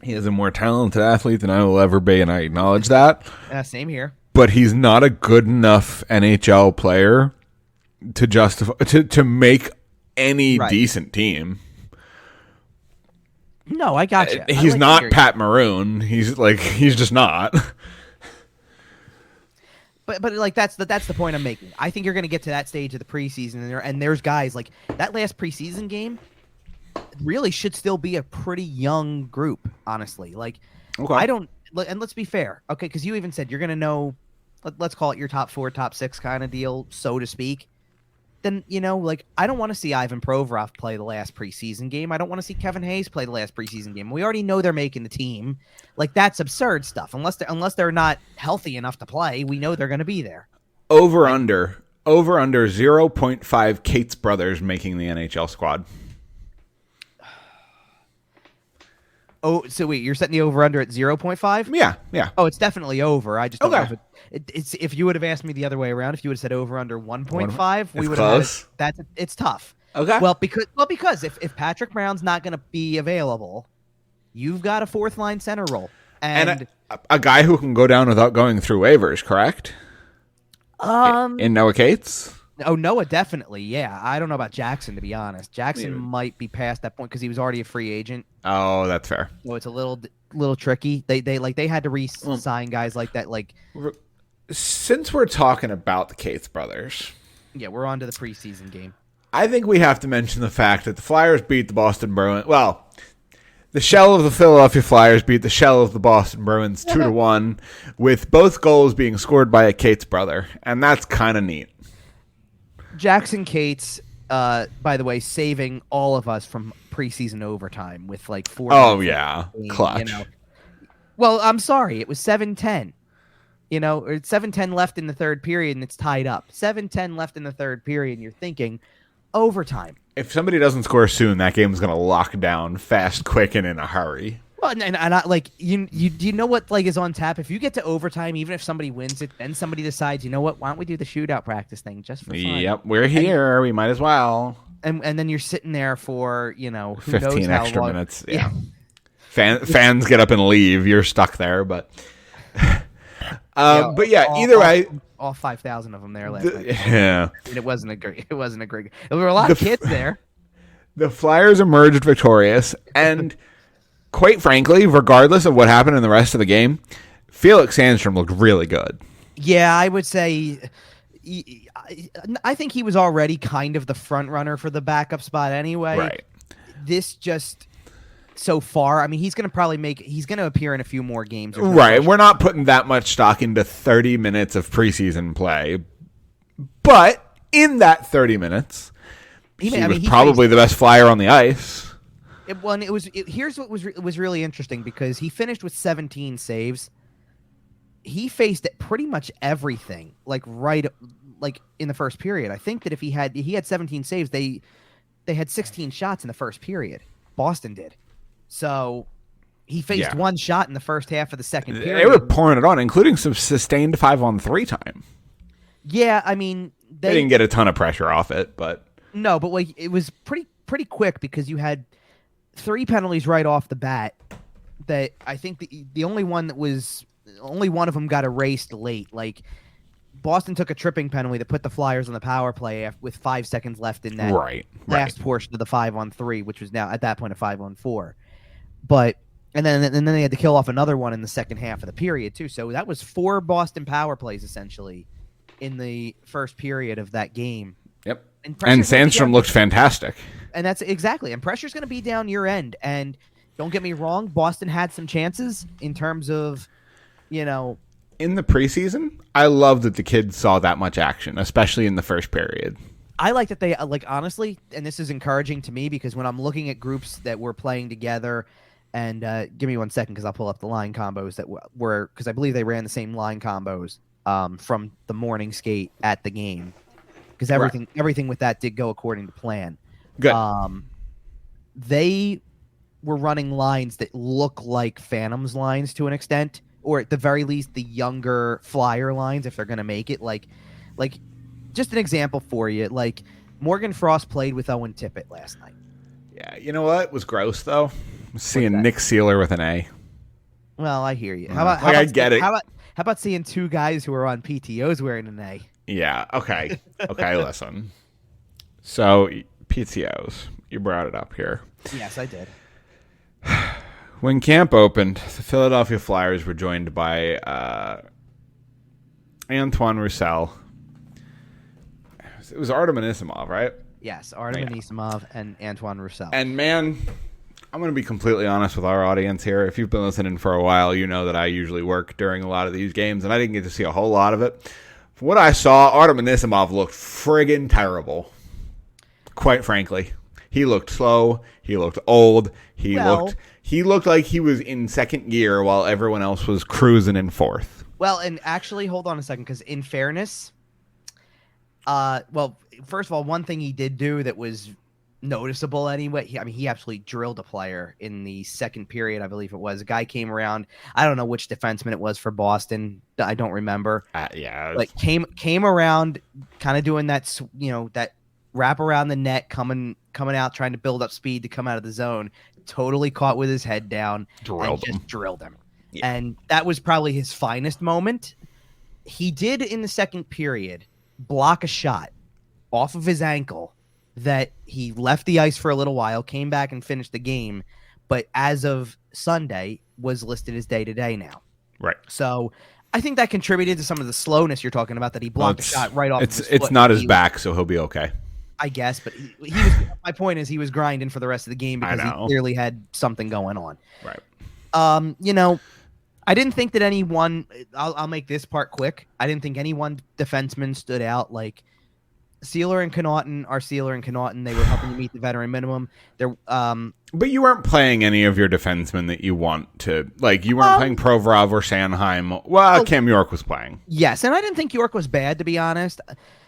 He is a more talented athlete than I will ever be, and I acknowledge that. Same here. But he's not a good enough NHL player to justify to make any decent team. No, I got you. He's not Pat Maroon. He's just not. But that's the point I'm making. I think you're going to get to that stage of the preseason, and there's guys like that last preseason game. really should still be a pretty young group, honestly. Like, Okay. I don't, and let's be fair, okay? Because you even said you're going to know, let's call it your top 4, top 6 kind of deal, so to speak. Then, like, I don't want to see Ivan Provorov play the last preseason game. I don't want to see Kevin Hayes play the last preseason game. We already know they're making the team. Like, that's absurd stuff. Unless they're not healthy enough to play, we know they're going to be there. Over under 0.5 Kate's brothers making the NHL squad. Oh, so wait, you're setting the over under at 0.5? Yeah. Oh, it's definitely over. I just don't know if it's if you would have asked me the other way around, if you would have said over under 1.5, we would have had it's tough. Okay. Well, because if Patrick Brown's not going to be available, you've got a fourth line center role. And a guy who can go down without going through waivers, correct? In Noah Cates? Oh, Noah definitely, yeah. I don't know about Jackson, to be honest. Jackson might be past that point because he was already a free agent. Oh, that's fair. So it's a little tricky. They had to re-sign guys like that. Like, since we're talking about the Cates brothers, yeah, we're on to the preseason game. I think we have to mention the fact that the Flyers beat the Boston Bruins. Well, the shell of the Philadelphia Flyers beat the shell of the Boston Bruins 2-1, with both goals being scored by a Cates brother, and that's kind of neat. Jackson Cates, by the way, saving all of us from preseason overtime with like 4. Oh yeah, clutch. Well, I'm sorry, it was 7-10. It's 7-10 left in the third period, and it's tied up. 7-10 left in the third period, and you're thinking overtime. If somebody doesn't score soon, that game's going to lock down fast, quick, and in a hurry. Well, and I, like you know what like is on tap. If you get to overtime, even if somebody wins it, then somebody decides, you know what? Why don't we do the shootout practice thing just for fun? Yep, we're here. We might as well. And then you're sitting there for who 15 knows how extra long. minutes. Yeah. Fans get up and leave. You're stuck there, but. But yeah, either way, all 5,000 of them there last night. Yeah, and it wasn't a great. There were a lot of kids there. The Flyers emerged victorious, and quite frankly, regardless of what happened in the rest of the game, Felix Sandstrom looked really good. Yeah, I would say. I think he was already kind of the front runner for the backup spot anyway. Right. This just. So far, I mean, he's going to appear in a few more games. Right. We're not putting that much stock into 30 minutes of preseason play. But in that 30 minutes, he was probably the best Flyer on the ice. Here's what was really interesting, because he finished with 17 saves. He faced pretty much everything, like in the first period. I think that if he had 17 saves, they had 16 shots in the first period. Boston did. So he faced one shot in the first half of the second period. They were pouring it on, including some sustained 5-on-3 time. Yeah, I mean, they didn't get a ton of pressure off it, but no, but like it was pretty quick, because you had 3 penalties right off the bat. That I think the only one of them got erased late. Like, Boston took a tripping penalty that put the Flyers on the power play with 5 seconds left in that last portion of the 5-on-3, which was now at that point a 5-on-4. But and then they had to kill off another one in the second half of the period too. So that was 4 Boston power plays essentially in the first period of that game. Yep. And Sandstrom looked fantastic. And that's exactly. And pressure's going to be down your end. And don't get me wrong, Boston had some chances in terms of, in the preseason, I love that the kids saw that much action, especially in the first period. I like that they honestly, and this is encouraging to me, because when I'm looking at groups that were playing together. And give me 1 second, because I'll pull up the line combos that were, because I believe they ran the same line combos from the morning skate at the game, because everything with that did go according to plan. Good. They were running lines that look like Phantoms lines to an extent, or at the very least the younger Flyer lines, if they're going to make it. Like just an example for you, like Morgan Frost played with Owen Tippett last night. Yeah, you know what? It was gross though. Seeing Nick Seeler with an A. Well, I hear you. I get it. How about seeing 2 guys who are on PTOs wearing an A? Yeah. Okay. Listen. So PTOs, you brought it up here. Yes, I did. When camp opened, the Philadelphia Flyers were joined by Antoine Roussel. It was Artem Anisimov, right? Yes, Artem Yeah. Anisimov and Antoine Roussel. And man, I'm going to be completely honest with our audience here. If you've been listening for a while, you know that I usually work during a lot of these games, and I didn't get to see a whole lot of it. From what I saw, Artem Anisimov looked friggin' terrible. Quite frankly. He looked slow. He looked old. He looked like he was in second gear while everyone else was cruising in fourth. Well, and actually, hold on a second, because in fairness, first of all, one thing he did do that was noticeable anyway, he absolutely drilled a player in the second period, I believe it was. A guy came around. I don't know which defenseman it was for Boston. I don't remember. Yeah. Like came around, kind of doing that, that wrap around the net, coming out, trying to build up speed to come out of the zone. Totally caught with his head down and just drilled him. Yeah. And that was probably his finest moment. He did in the second period block a shot off of his ankle that he left the ice for a little while, came back and finished the game, but as of Sunday was listed as day-to-day now. Right. So I think that contributed to some of the slowness you're talking about, that he blocked a shot right off his foot. It's not his back, so he'll be okay. I guess, but he was, my point is he was grinding for the rest of the game because he clearly had something going on. Right. I didn't think that anyone, I'll make this part quick. I didn't think any one defenseman stood out. Like Sealer and Connaughton, they were helping you meet the veteran minimum. But you weren't playing any of your defensemen that you want to, like, you weren't playing Provorov or Sanheim. Well, Cam York was playing. Yes, and I didn't think York was bad, to be honest.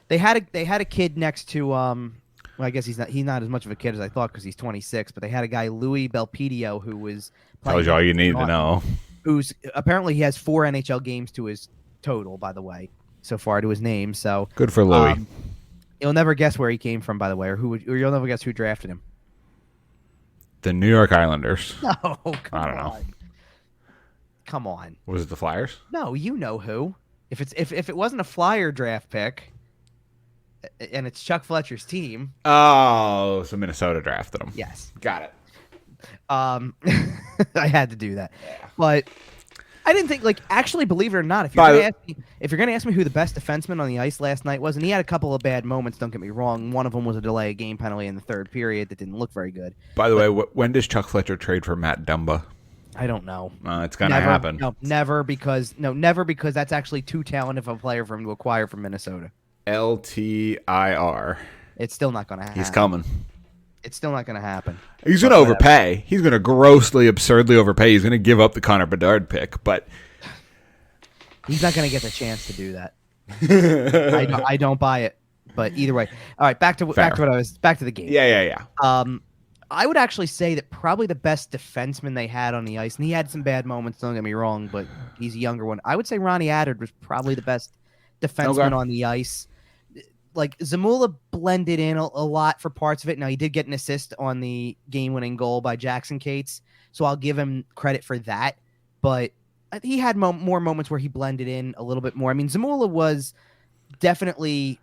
They had a kid next to well, I guess he's not as much of a kid as I thought because he's 26, but they had a guy, Louis Belpedio, who was playing. Tells you all you need to know. Who's apparently he has 4 NHL games to his total, by the way, so far to his name. So good for Louis. You'll never guess where he came from, by the way, or you'll never guess who drafted him. The New York Islanders. No, I don't know. Come on. Was it the Flyers? No, you know who. If it wasn't a Flyer draft pick, and it's Chuck Fletcher's team. Oh, so Minnesota drafted him. Yes. Got it. I had to do that. Yeah. But I didn't think, like, actually, believe it or not, if you're going to ask me who the best defenseman on the ice last night was, and he had a couple of bad moments, don't get me wrong. One of them was a delay of game penalty in the third period that didn't look very good. By the way, when does Chuck Fletcher trade for Matt Dumba? I don't know. It's going to happen. No, never because that's actually too talented of a player for him to acquire from Minnesota. LTIR. It's still not going to happen. He's coming. It's still not going to happen. He's going to overpay. He's going to grossly, absurdly overpay. He's going to give up the Connor Bedard pick, but he's not going to get the chance to do that. I don't buy it. But either way, all right. Back to the game. Yeah. I would actually say that probably the best defenseman they had on the ice, and he had some bad moments. Don't get me wrong, but he's a younger one. I would say Ronnie Attard was probably the best defenseman on the ice. Like Zamula blended in a lot for parts of it. Now he did get an assist on the game-winning goal by Jackson Cates, so I'll give him credit for that. But he had more moments where he blended in a little bit more. I mean, Zamula was definitely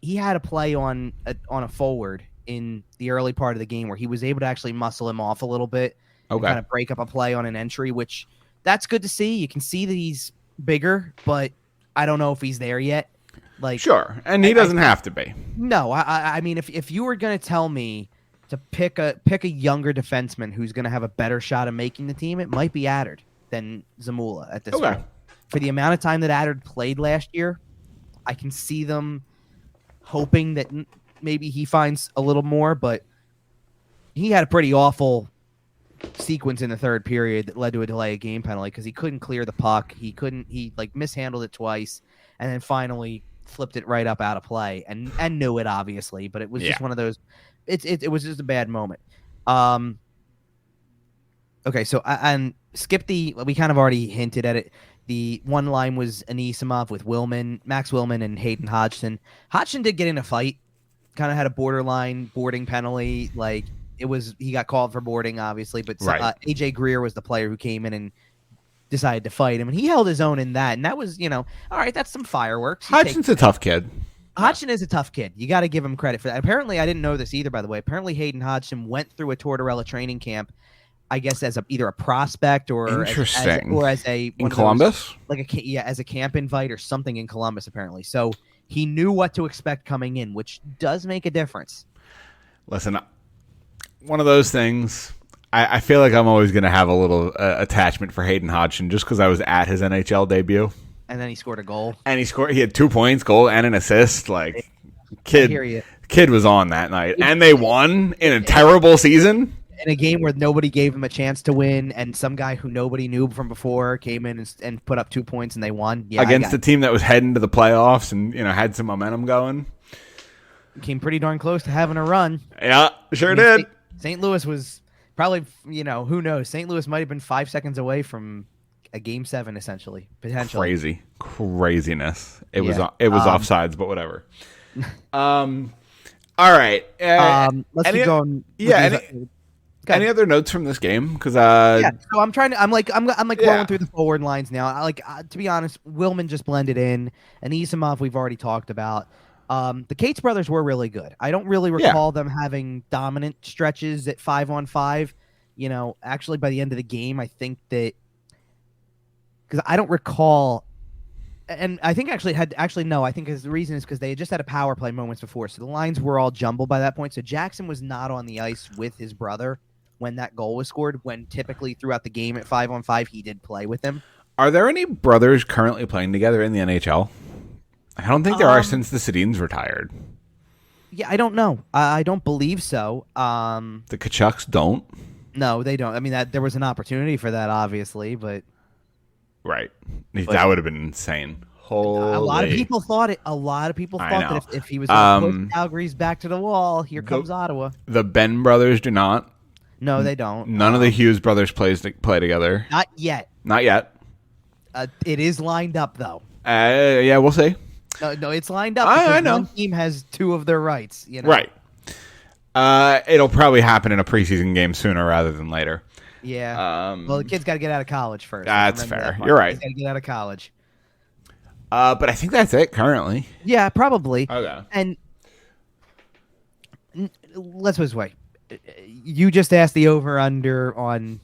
he had a play on a forward in the early part of the game where he was able to actually muscle him off a little bit and kind of break up a play on an entry, which that's good to see. You can see that he's bigger, but I don't know if he's there yet. Like, sure, and he doesn't have to be. No, I mean, if you were going to tell me to pick a younger defenseman who's going to have a better shot of making the team, it might be Attard than Zamula at this point. For the amount of time that Attard played last year, I can see them hoping that maybe he finds a little more, but he had a pretty awful sequence in the third period that led to a delay of game penalty because he couldn't clear the puck. He mishandled it twice, and then finally flipped it right up out of play and knew it, obviously, but it was just one of those. It was just a bad moment. Okay, so and skip we kind of already hinted at it. The one line was Anisimov with Max Willman and Hayden Hodgson. Hodgson did get in a fight, kind of had a borderline boarding penalty. Like he got called for boarding, obviously, but AJ Greer was the player who came in and decided to fight him, and he held his own in that, and that was, all right, that's some fireworks. Hodgson's a tough kid. Hodgson is a tough kid. You got to give him credit for that. Apparently, I didn't know this either, by the way. Apparently, Hayden Hodgson went through a Tortorella training camp, I guess, as either a prospect or interesting, as a in Columbus, as a camp invite or something in Columbus. Apparently, so he knew what to expect coming in, which does make a difference. Listen, one of those things. I feel like I'm always going to have a little attachment for Hayden Hodgson just because I was at his NHL debut. And then he scored a goal. And he had 2 points, goal, and an assist. Like, kid was on that night. And they won in a terrible season. In a game where nobody gave him a chance to win, and some guy who nobody knew from before came in and put up 2 points, and they won. Yeah, against a team that was heading to the playoffs and had some momentum going. Came pretty darn close to having a run. Yeah, sure did. St. Louis was probably, who knows? St. Louis might have been 5 seconds away from a Game 7, essentially, potentially. Craziness. It was offsides, but whatever. All right. Let's keep going. Yeah. Any other notes from this game? Because so I'm going through the forward lines now. To be honest, Willman just blended in, and Isamov we've already talked about. The Cates brothers were really good. I don't really recall them having dominant stretches at 5-on-5. Actually, by the end of the game, I think that because I don't recall, and I think I think the reason is because they had just had a power play moments before, so the lines were all jumbled by that point. So Jackson was not on the ice with his brother when that goal was scored. When typically throughout the game at 5-on-5, he did play with him. Are there any brothers currently playing together in the NHL? I don't think there are since the Sedins retired. Yeah, I don't know. I don't believe so. The Kachucks don't? No, they don't. I mean, there was an opportunity for that, obviously, but... Right. That would have been insane. Holy. A lot of people thought it. A lot of people thought that if he was going to push Calgary's back to the wall, here comes Ottawa. The Ben brothers do not. No, they don't. None of the Hughes brothers play together. Not yet. Not yet. It is lined up, though. Yeah, we'll see. No, it's lined up. I know. One team has 2 of their rights. Right. It'll probably happen in a preseason game sooner rather than later. Yeah. Well, the kid's got to get out of college first. That's fair. You're right. He's got to get out of college. But I think that's it currently. Yeah, probably. Okay. And let's put it this way. You just asked the over-under on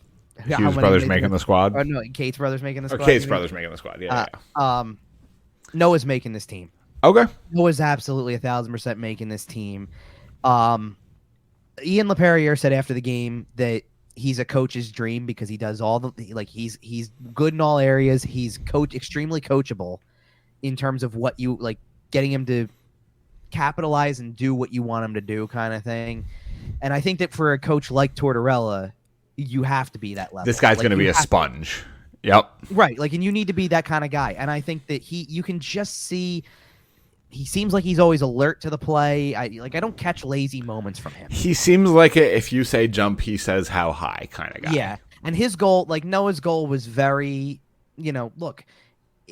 Hughes brothers making the squad. Oh, no, Cates brothers making the squad. Cates brothers making the squad. Yeah. Noah's making this team. Okay. Noah's absolutely 1,000% making this team. Ian LaPerriere said after the game that he's a coach's dream because he does all the he's good in all areas. He's extremely coachable in terms of what you getting him to capitalize and do what you want him to do, kind of thing. And I think that for a coach like Tortorella, you have to be that level. This guy's going to be a sponge. Yep. Right. And you need to be that kind of guy. And I think that you can just see, he seems like he's always alert to the play. I don't catch lazy moments from him. He seems like if you say jump, he says how high kind of guy. Yeah. And his goal, Noah's goal was very, look,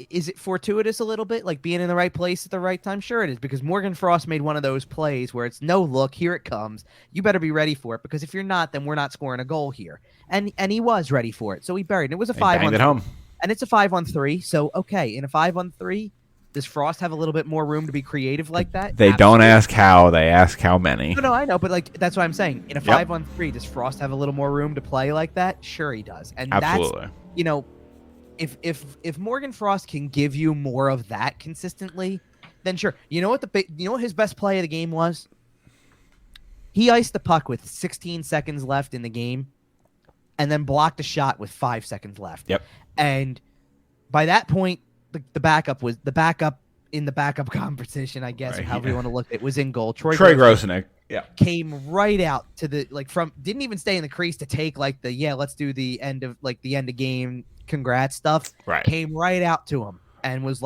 is it fortuitous a little bit? Being in the right place at the right time? Sure it is, because Morgan Frost made one of those plays where it's no look, here it comes. You better be ready for it, because if you're not, then we're not scoring a goal here. And he was ready for it. So he buried it. It was a 5-on-3. And it's a 5-on-3. So, okay, in a 5-on-3, does Frost have a little bit more room to be creative like that? They don't ask how, they ask how many. No, I know, but that's what I'm saying. In a 5-on-3, does Frost have a little more room to play like that? Sure he does. And absolutely. That's, if Morgan Frost can give you more of that consistently, then sure. You know what his best play of the game was? He iced the puck with 16 seconds left in the game, and then blocked a shot with 5 seconds left. Yep. And by that point, the backup in the backup competition, I guess, or however you want to look at it, was in goal. Troy Grosenick. Yeah. Came right out to the didn't even stay in the crease to take let's do the end of game congrats stuff. Right. Came right out to him and was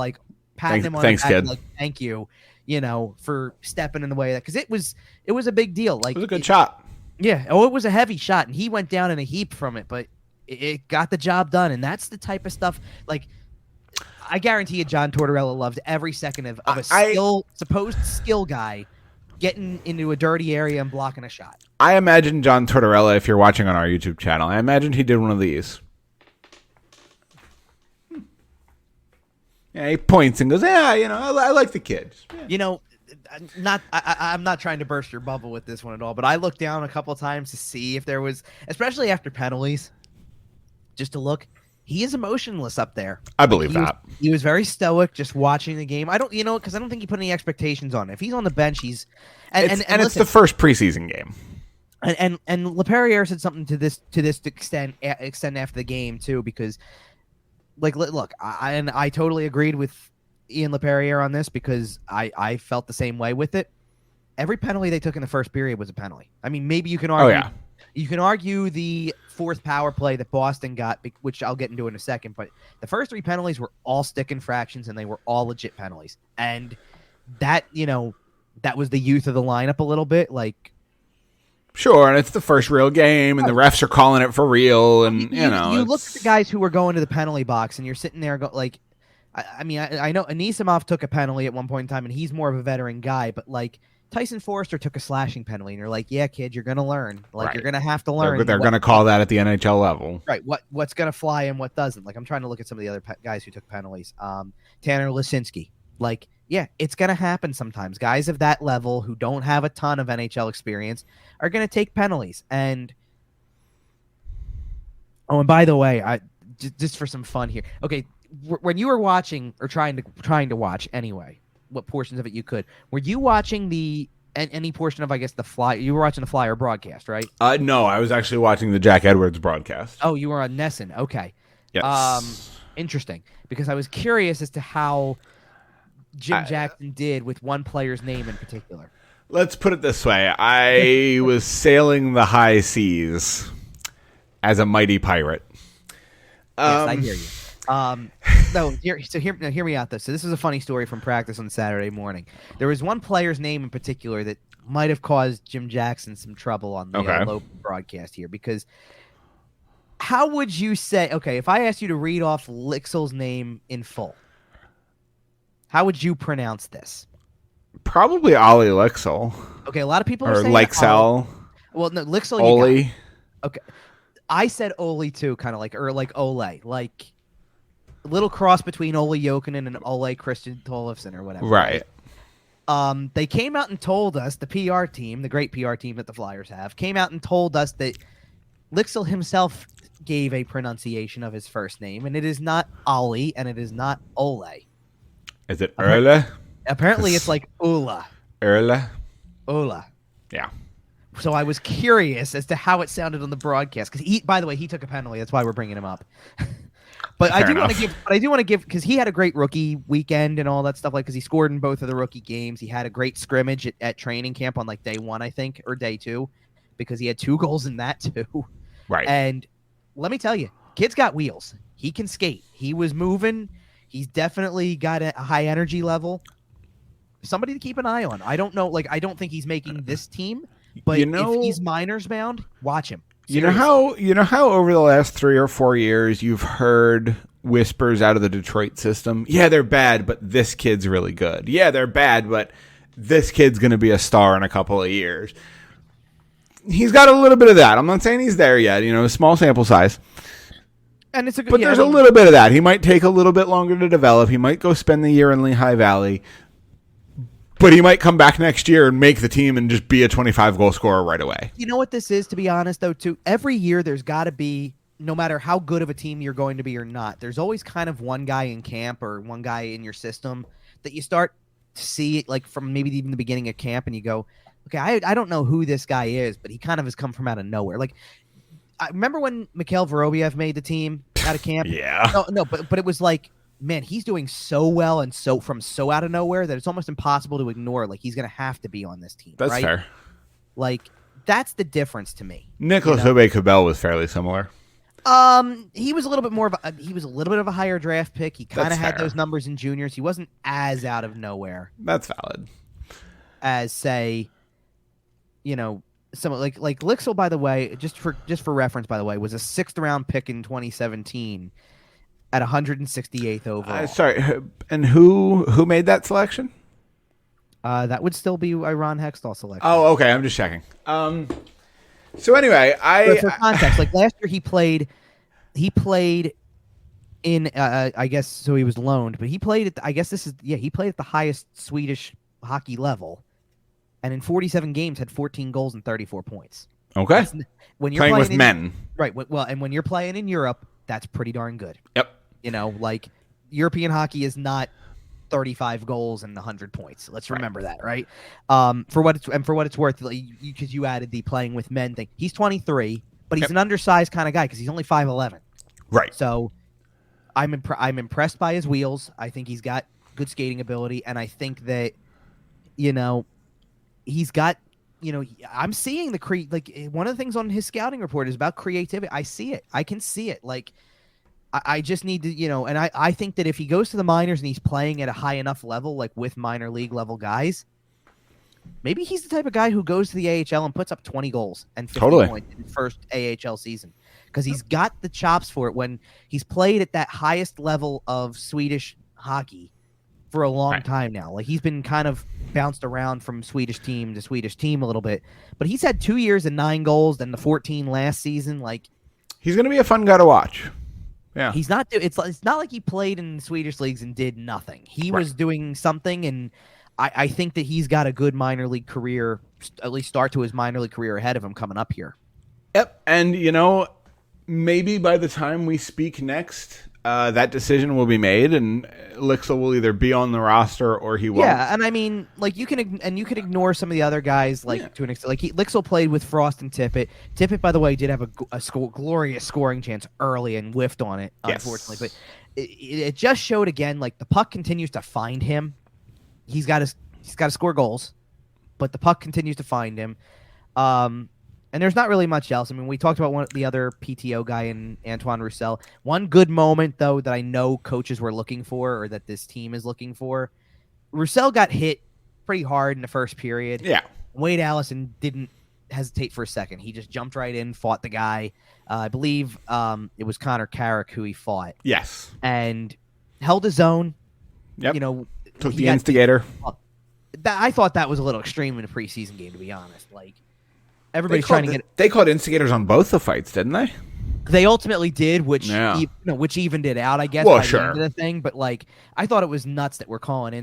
patting him on the back, kid. Thank you, for stepping in the way of that, because it was a big deal. It was a good shot. Yeah. Oh, it was a heavy shot, and he went down in a heap from it, but it got the job done. And that's the type of stuff I guarantee you John Tortorella loved every second of a supposed skill guy getting into a dirty area and blocking a shot. I imagine John Tortorella, if you're watching on our YouTube channel, I imagine he did one of these. Yeah, he points and goes, I like the kid. Yeah. I'm not trying to burst your bubble with this one at all, but I looked down a couple times to see if there was, especially after penalties, just to look. he is emotionless up there. I believe that. He was very stoic just watching the game. I don't, because I don't think he put any expectations on it. If he's on the bench, he's and it's listen, the first preseason game. And LePerriere said something to this extent after the game too, because look, I totally agreed with Ian LePerriere on this because I felt the same way with it. Every penalty they took in the first period was a penalty. I mean, maybe you can argue. Oh, yeah. You can argue the fourth power play that Boston got, which I'll get into in a second, but the first 3 penalties were all stick infractions, and they were all legit penalties. And that, that was the youth of the lineup a little bit. Sure, and it's the first real game, and the refs are calling it for real, and, you look at the guys who were going to the penalty box, and you're sitting there I know Anisimov took a penalty at one point in time, and he's more of a veteran guy, but, Tyson Forrester took a slashing penalty, and you're like, yeah, kid, you're going to learn. Right. You're going to have to learn. They're going to call that at the NHL level. Right. What's going to fly and what doesn't. I'm trying to look at some of the other guys who took penalties. Tanner Lisinski. Yeah, it's going to happen sometimes. Guys of that level who don't have a ton of NHL experience are going to take penalties. And by the way, just for some fun here. Okay, when you were watching or trying to watch anyway, what portions of it you could. Were you watching any portion of, I guess, the Flyer? You were watching the Flyer broadcast, right? No, I was actually watching the Jack Edwards broadcast. Oh, you were on Nesson. Okay. Yes. Interesting, because I was curious as to how Jim Jackson did with one player's name in particular. Let's put it this way. I was sailing the high seas as a mighty pirate. Yes, I hear you. Hear me out though. So this is a funny story from practice on Saturday morning. There was one player's name in particular that might have caused Jim Jackson some trouble on the local broadcast here, because how would you say, if I asked you to read off Lixel's name in full, how would you pronounce this? Probably Ollie Lixel. Okay, a lot of people are saying saying Lixel. Well, no, Lixel. Oli. Okay, I said Oli too, kind of like Ole, a little cross between Ole Jokinen and Ole Christian Tollefson or whatever. Right. They came out and told us, the PR team, the great PR team that the Flyers have, came out and told us that Lixel himself gave a pronunciation of his first name, and it is not Ollie, and it is not Ole. Is it Erle? Apparently it's like Ula. Erle? Ula. Yeah. So I was curious as to how it sounded on the broadcast, because by the way, he took a penalty. That's why we're bringing him up. But I do want to give, because he had a great rookie weekend and all that stuff, because he scored in both of the rookie games. He had a great scrimmage at training camp on day 1, I think, or day 2, because he had 2 goals in that too. Right. And let me tell you, kid's got wheels. He can skate. He was moving. He's definitely got a high energy level. Somebody to keep an eye on. I don't know. I don't think he's making this team, but if he's minors bound, watch him. Seriously. You know how over the last 3 or 4 years you've heard whispers out of the Detroit system? Yeah, they're bad, but this kid's really good. Yeah, they're bad, but this kid's going to be a star in a couple of years. He's got a little bit of that. I'm not saying he's there yet. Small sample size. And it's but there's a little bit of that. He might take a little bit longer to develop. He might go spend the year in Lehigh Valley. But he might come back next year and make the team and just be a 25-goal scorer right away. You know what this is, to be honest, though, too? Every year there's got to be, no matter how good of a team you're going to be or not, there's always kind of one guy in camp or one guy in your system that you start to see, from maybe even the beginning of camp, and you go, okay, I don't know who this guy is, but he kind of has come from out of nowhere. I remember when Mikhail Vorobiev made the team out of camp? Yeah. No, but it was man, he's doing so well and so out of nowhere that it's almost impossible to ignore. He's going to have to be on this team. That's right? fair. That's the difference to me. Nicholas Aube-Kubel was fairly similar. He was a little bit more of a higher draft pick. He kind of had those numbers in juniors. He wasn't as out of nowhere. That's valid. As say, someone like Lixel, by the way, just for reference, by the way, was a 6th round pick in 2017. At 168th overall. Sorry, and who made that selection? That would still be a Ron Hextall selection. Oh, okay. I'm just checking. So anyway, for context, last year he played in I guess so he was loaned, but he played at he played at the highest Swedish hockey level, and in 47 games had 14 goals and 34 points. Okay. When you're playing with men, right? Well, and when you're playing in Europe, that's pretty darn good. Yep. You know, like European hockey is not 35 goals and 100 points. Let's remember that, right? For what it's worth, because you added the playing with men thing. He's 23, but he's an undersized kind of guy because he's only 5'11". Right. So I'm impressed by his wheels. I think he's got good skating ability, and I think that, you know, he's got, you know, I'm seeing one of the things on his scouting report is about creativity. I see it. I can see it. Like, I just need to, you know, and I think that if he goes to the minors and he's playing at a high enough level, like with minor league level guys, maybe he's the type of guy who goes to the AHL and puts up 20 goals and 50 points in his first AHL season, because he's got the chops for it when he's played at that highest level of Swedish hockey for a long time now. Like, he's been kind of bounced around from Swedish team to Swedish team a little bit, but he's had 2 years and 9 goals, then the 14 last season. Like, he's going to be a fun guy to watch. Yeah, he's not. It's not like he played in Swedish leagues and did nothing. He was doing something, and I think that he's got a good minor league career, at least start to his minor league career ahead of him coming up here. Yep, and you know, maybe by the time we speak next, that decision will be made, and Lixel will either be on the roster or he won't. Yeah, and I mean, like, you can ignore some of the other guys, like to an extent. Like, Lixel played with Frost and Tippett. Tippett, by the way, did have a glorious scoring chance early and whiffed on it, unfortunately. But it just showed again, like, the puck continues to find him. He's got to score goals, but the puck continues to find him. And there's not really much else. I mean, we talked about the other PTO guy in Antoine Roussel. One good moment, though, that I know coaches were looking for, or that this team is looking for. Roussel got hit pretty hard in the first period. Yeah. Wade Allison didn't hesitate for a second. He just jumped right in, fought the guy. I believe it was Connor Carrick who he fought. Yes. And held his own. Yep. You know, took the instigator. I thought that was a little extreme in a preseason game, to be honest. Like, everybody's trying to get. They called instigators on both the fights, didn't they? They ultimately did, which evened it out, I guess. Well, by sure. the end of the thing, but like, I thought it was nuts that we're calling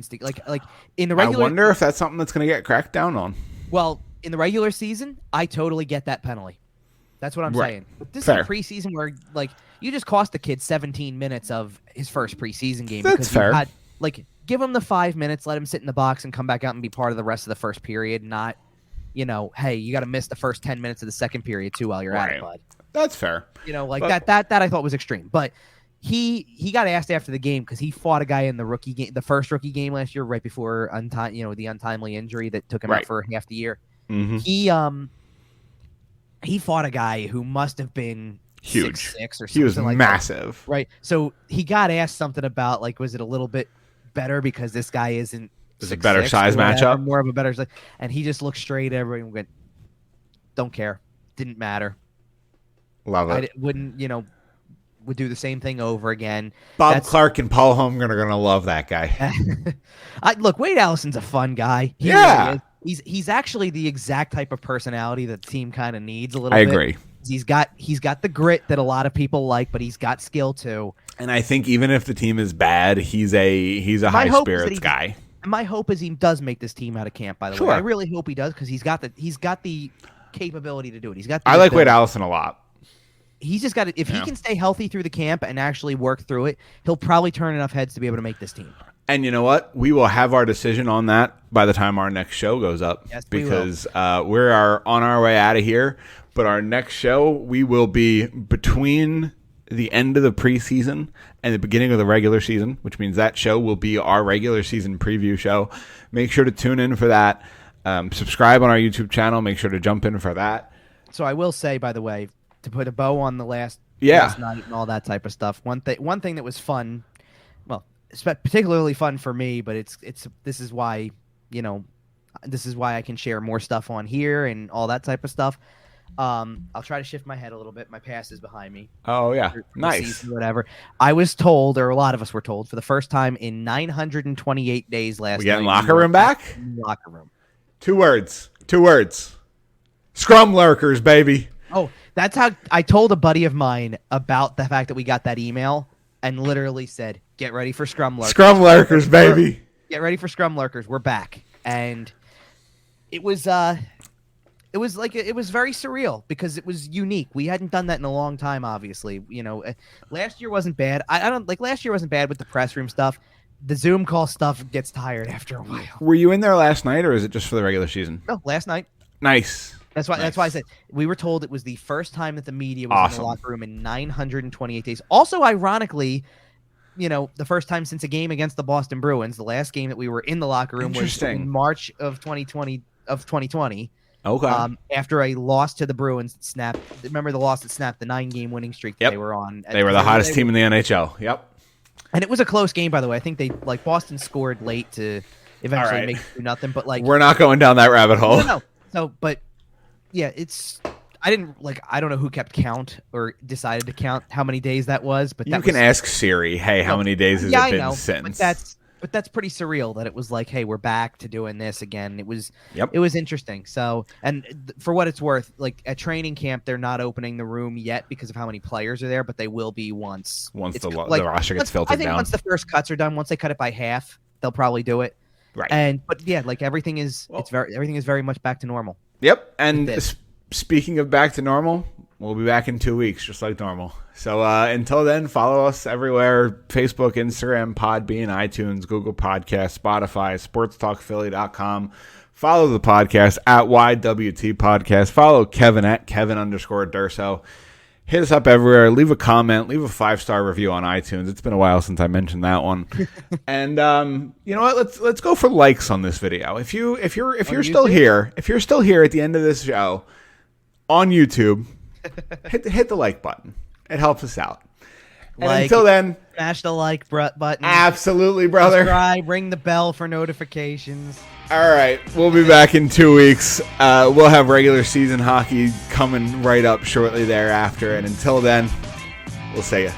like in the regular. I wonder if that's something that's going to get cracked down on. Well, in the regular season, I totally get that penalty. That's what I'm saying. But this is a preseason where, like, you just cost the kid 17 minutes of his first preseason game. That's fair. Give him the 5 minutes, let him sit in the box and come back out and be part of the rest of the first period, not, you know, hey, you got to miss the first 10 minutes of the second period too while you're at it, bud. That's fair. You know, like that I thought was extreme. But he got asked after the game because he fought a guy in the rookie game, the first rookie game last year, right before the untimely injury that took him out for half the year. Mm-hmm. He fought a guy who must have been huge, 6'6" or something. He was like massive, that. Right? So he got asked something about, like, was it a little bit better because this guy isn't. It's a better size matchup, more of a better size, and he just looked straight at everybody and went, "Don't care, didn't matter." Love it. Would do the same thing over again. Bob Clark and Paul Holmgren are gonna love that guy. Look, Wade Allison's a fun guy. He really is. He's actually the exact type of personality that the team kind of needs a little bit. I agree. He's got the grit that a lot of people like, but he's got skill too. And I think even if the team is bad, he's a high spirits guy. My hope is he does make this team out of camp. By the way, I really hope he does because he's got the capability to do it. I like Wade Allison a lot. He's just got to, if he can stay healthy through the camp and actually work through it, he'll probably turn enough heads to be able to make this team. And you know what? We will have our decision on that by the time our next show goes up. Yes, because we are on our way out of here. But our next show, we will be between the end of the preseason and the beginning of the regular season, which means that show will be our regular season preview show. Make sure to tune in for that. Subscribe on our YouTube channel. Make sure to jump in for that. So I will say, by the way, to put a bow on the last night and all that type of stuff. One thing that was fun, well, it's particularly fun for me, but this is why I can share more stuff on here and all that type of stuff. I'll try to shift my head a little bit. My pass is behind me. Oh yeah, nice. Whatever. I was told, or a lot of us were told, for the first time in 928 days last night. We getting locker room back? Locker room. 2 words. Scrum lurkers, baby. Oh, that's how I told a buddy of mine about the fact that we got that email and literally said, "Get ready for scrum lurkers." Scrum lurkers, baby. Get ready for scrum lurkers. We're back. And it was it was very surreal because it was unique. We hadn't done that in a long time, obviously. Last year wasn't bad. I don't like last year wasn't bad with the press room stuff. The Zoom call stuff gets tired after a while. Were you in there last night, or is it just for the regular season? No, last night. Nice. That's why I said we were told it was the first time that the media was in the locker room in 928 days. Also, ironically, the first time since a game against the Boston Bruins. The last game that we were in the locker room was in March of 2020. Okay. After a loss to the Bruins that snapped. Remember the loss that snapped the 9-game winning streak that they were on. They were the hottest team in the NHL. Yep. I And it was a close game, by the way. I think Boston scored late to eventually make it 2-0. But we're not going down that rabbit hole. No. So, but yeah, I don't know who kept count or decided to count how many days that was. But you can ask Siri. Hey, how many days has it been since? But that's pretty surreal that it was like, hey, we're back to doing this again. It was interesting. So, and for what it's worth, like at training camp, they're not opening the room yet because of how many players are there, but they will be once the roster gets filtered down. I think once the first cuts are done, once they cut it by half, they'll probably do it. Right. But yeah, like everything is very much back to normal. Yep. And speaking of back to normal, we'll be back in 2 weeks, just like normal. So until then, follow us everywhere: Facebook, Instagram, Podbean, iTunes, Google Podcasts, Spotify, SportsTalkPhilly.com. Follow the podcast at YWT Podcast. Follow Kevin at Kevin_Durso. Hit us up everywhere. Leave a comment. Leave a 5-star review on iTunes. It's been a while since I mentioned that one. And you know what? Let's go for likes on this video. If you're still here, at the end of this show on YouTube, hit the like button. It helps us out. And until then, smash the like button. Absolutely, brother. Subscribe, ring the bell for notifications. All right, we'll be back in 2 weeks. We'll have regular season hockey coming right up shortly thereafter. And until then, we'll see you.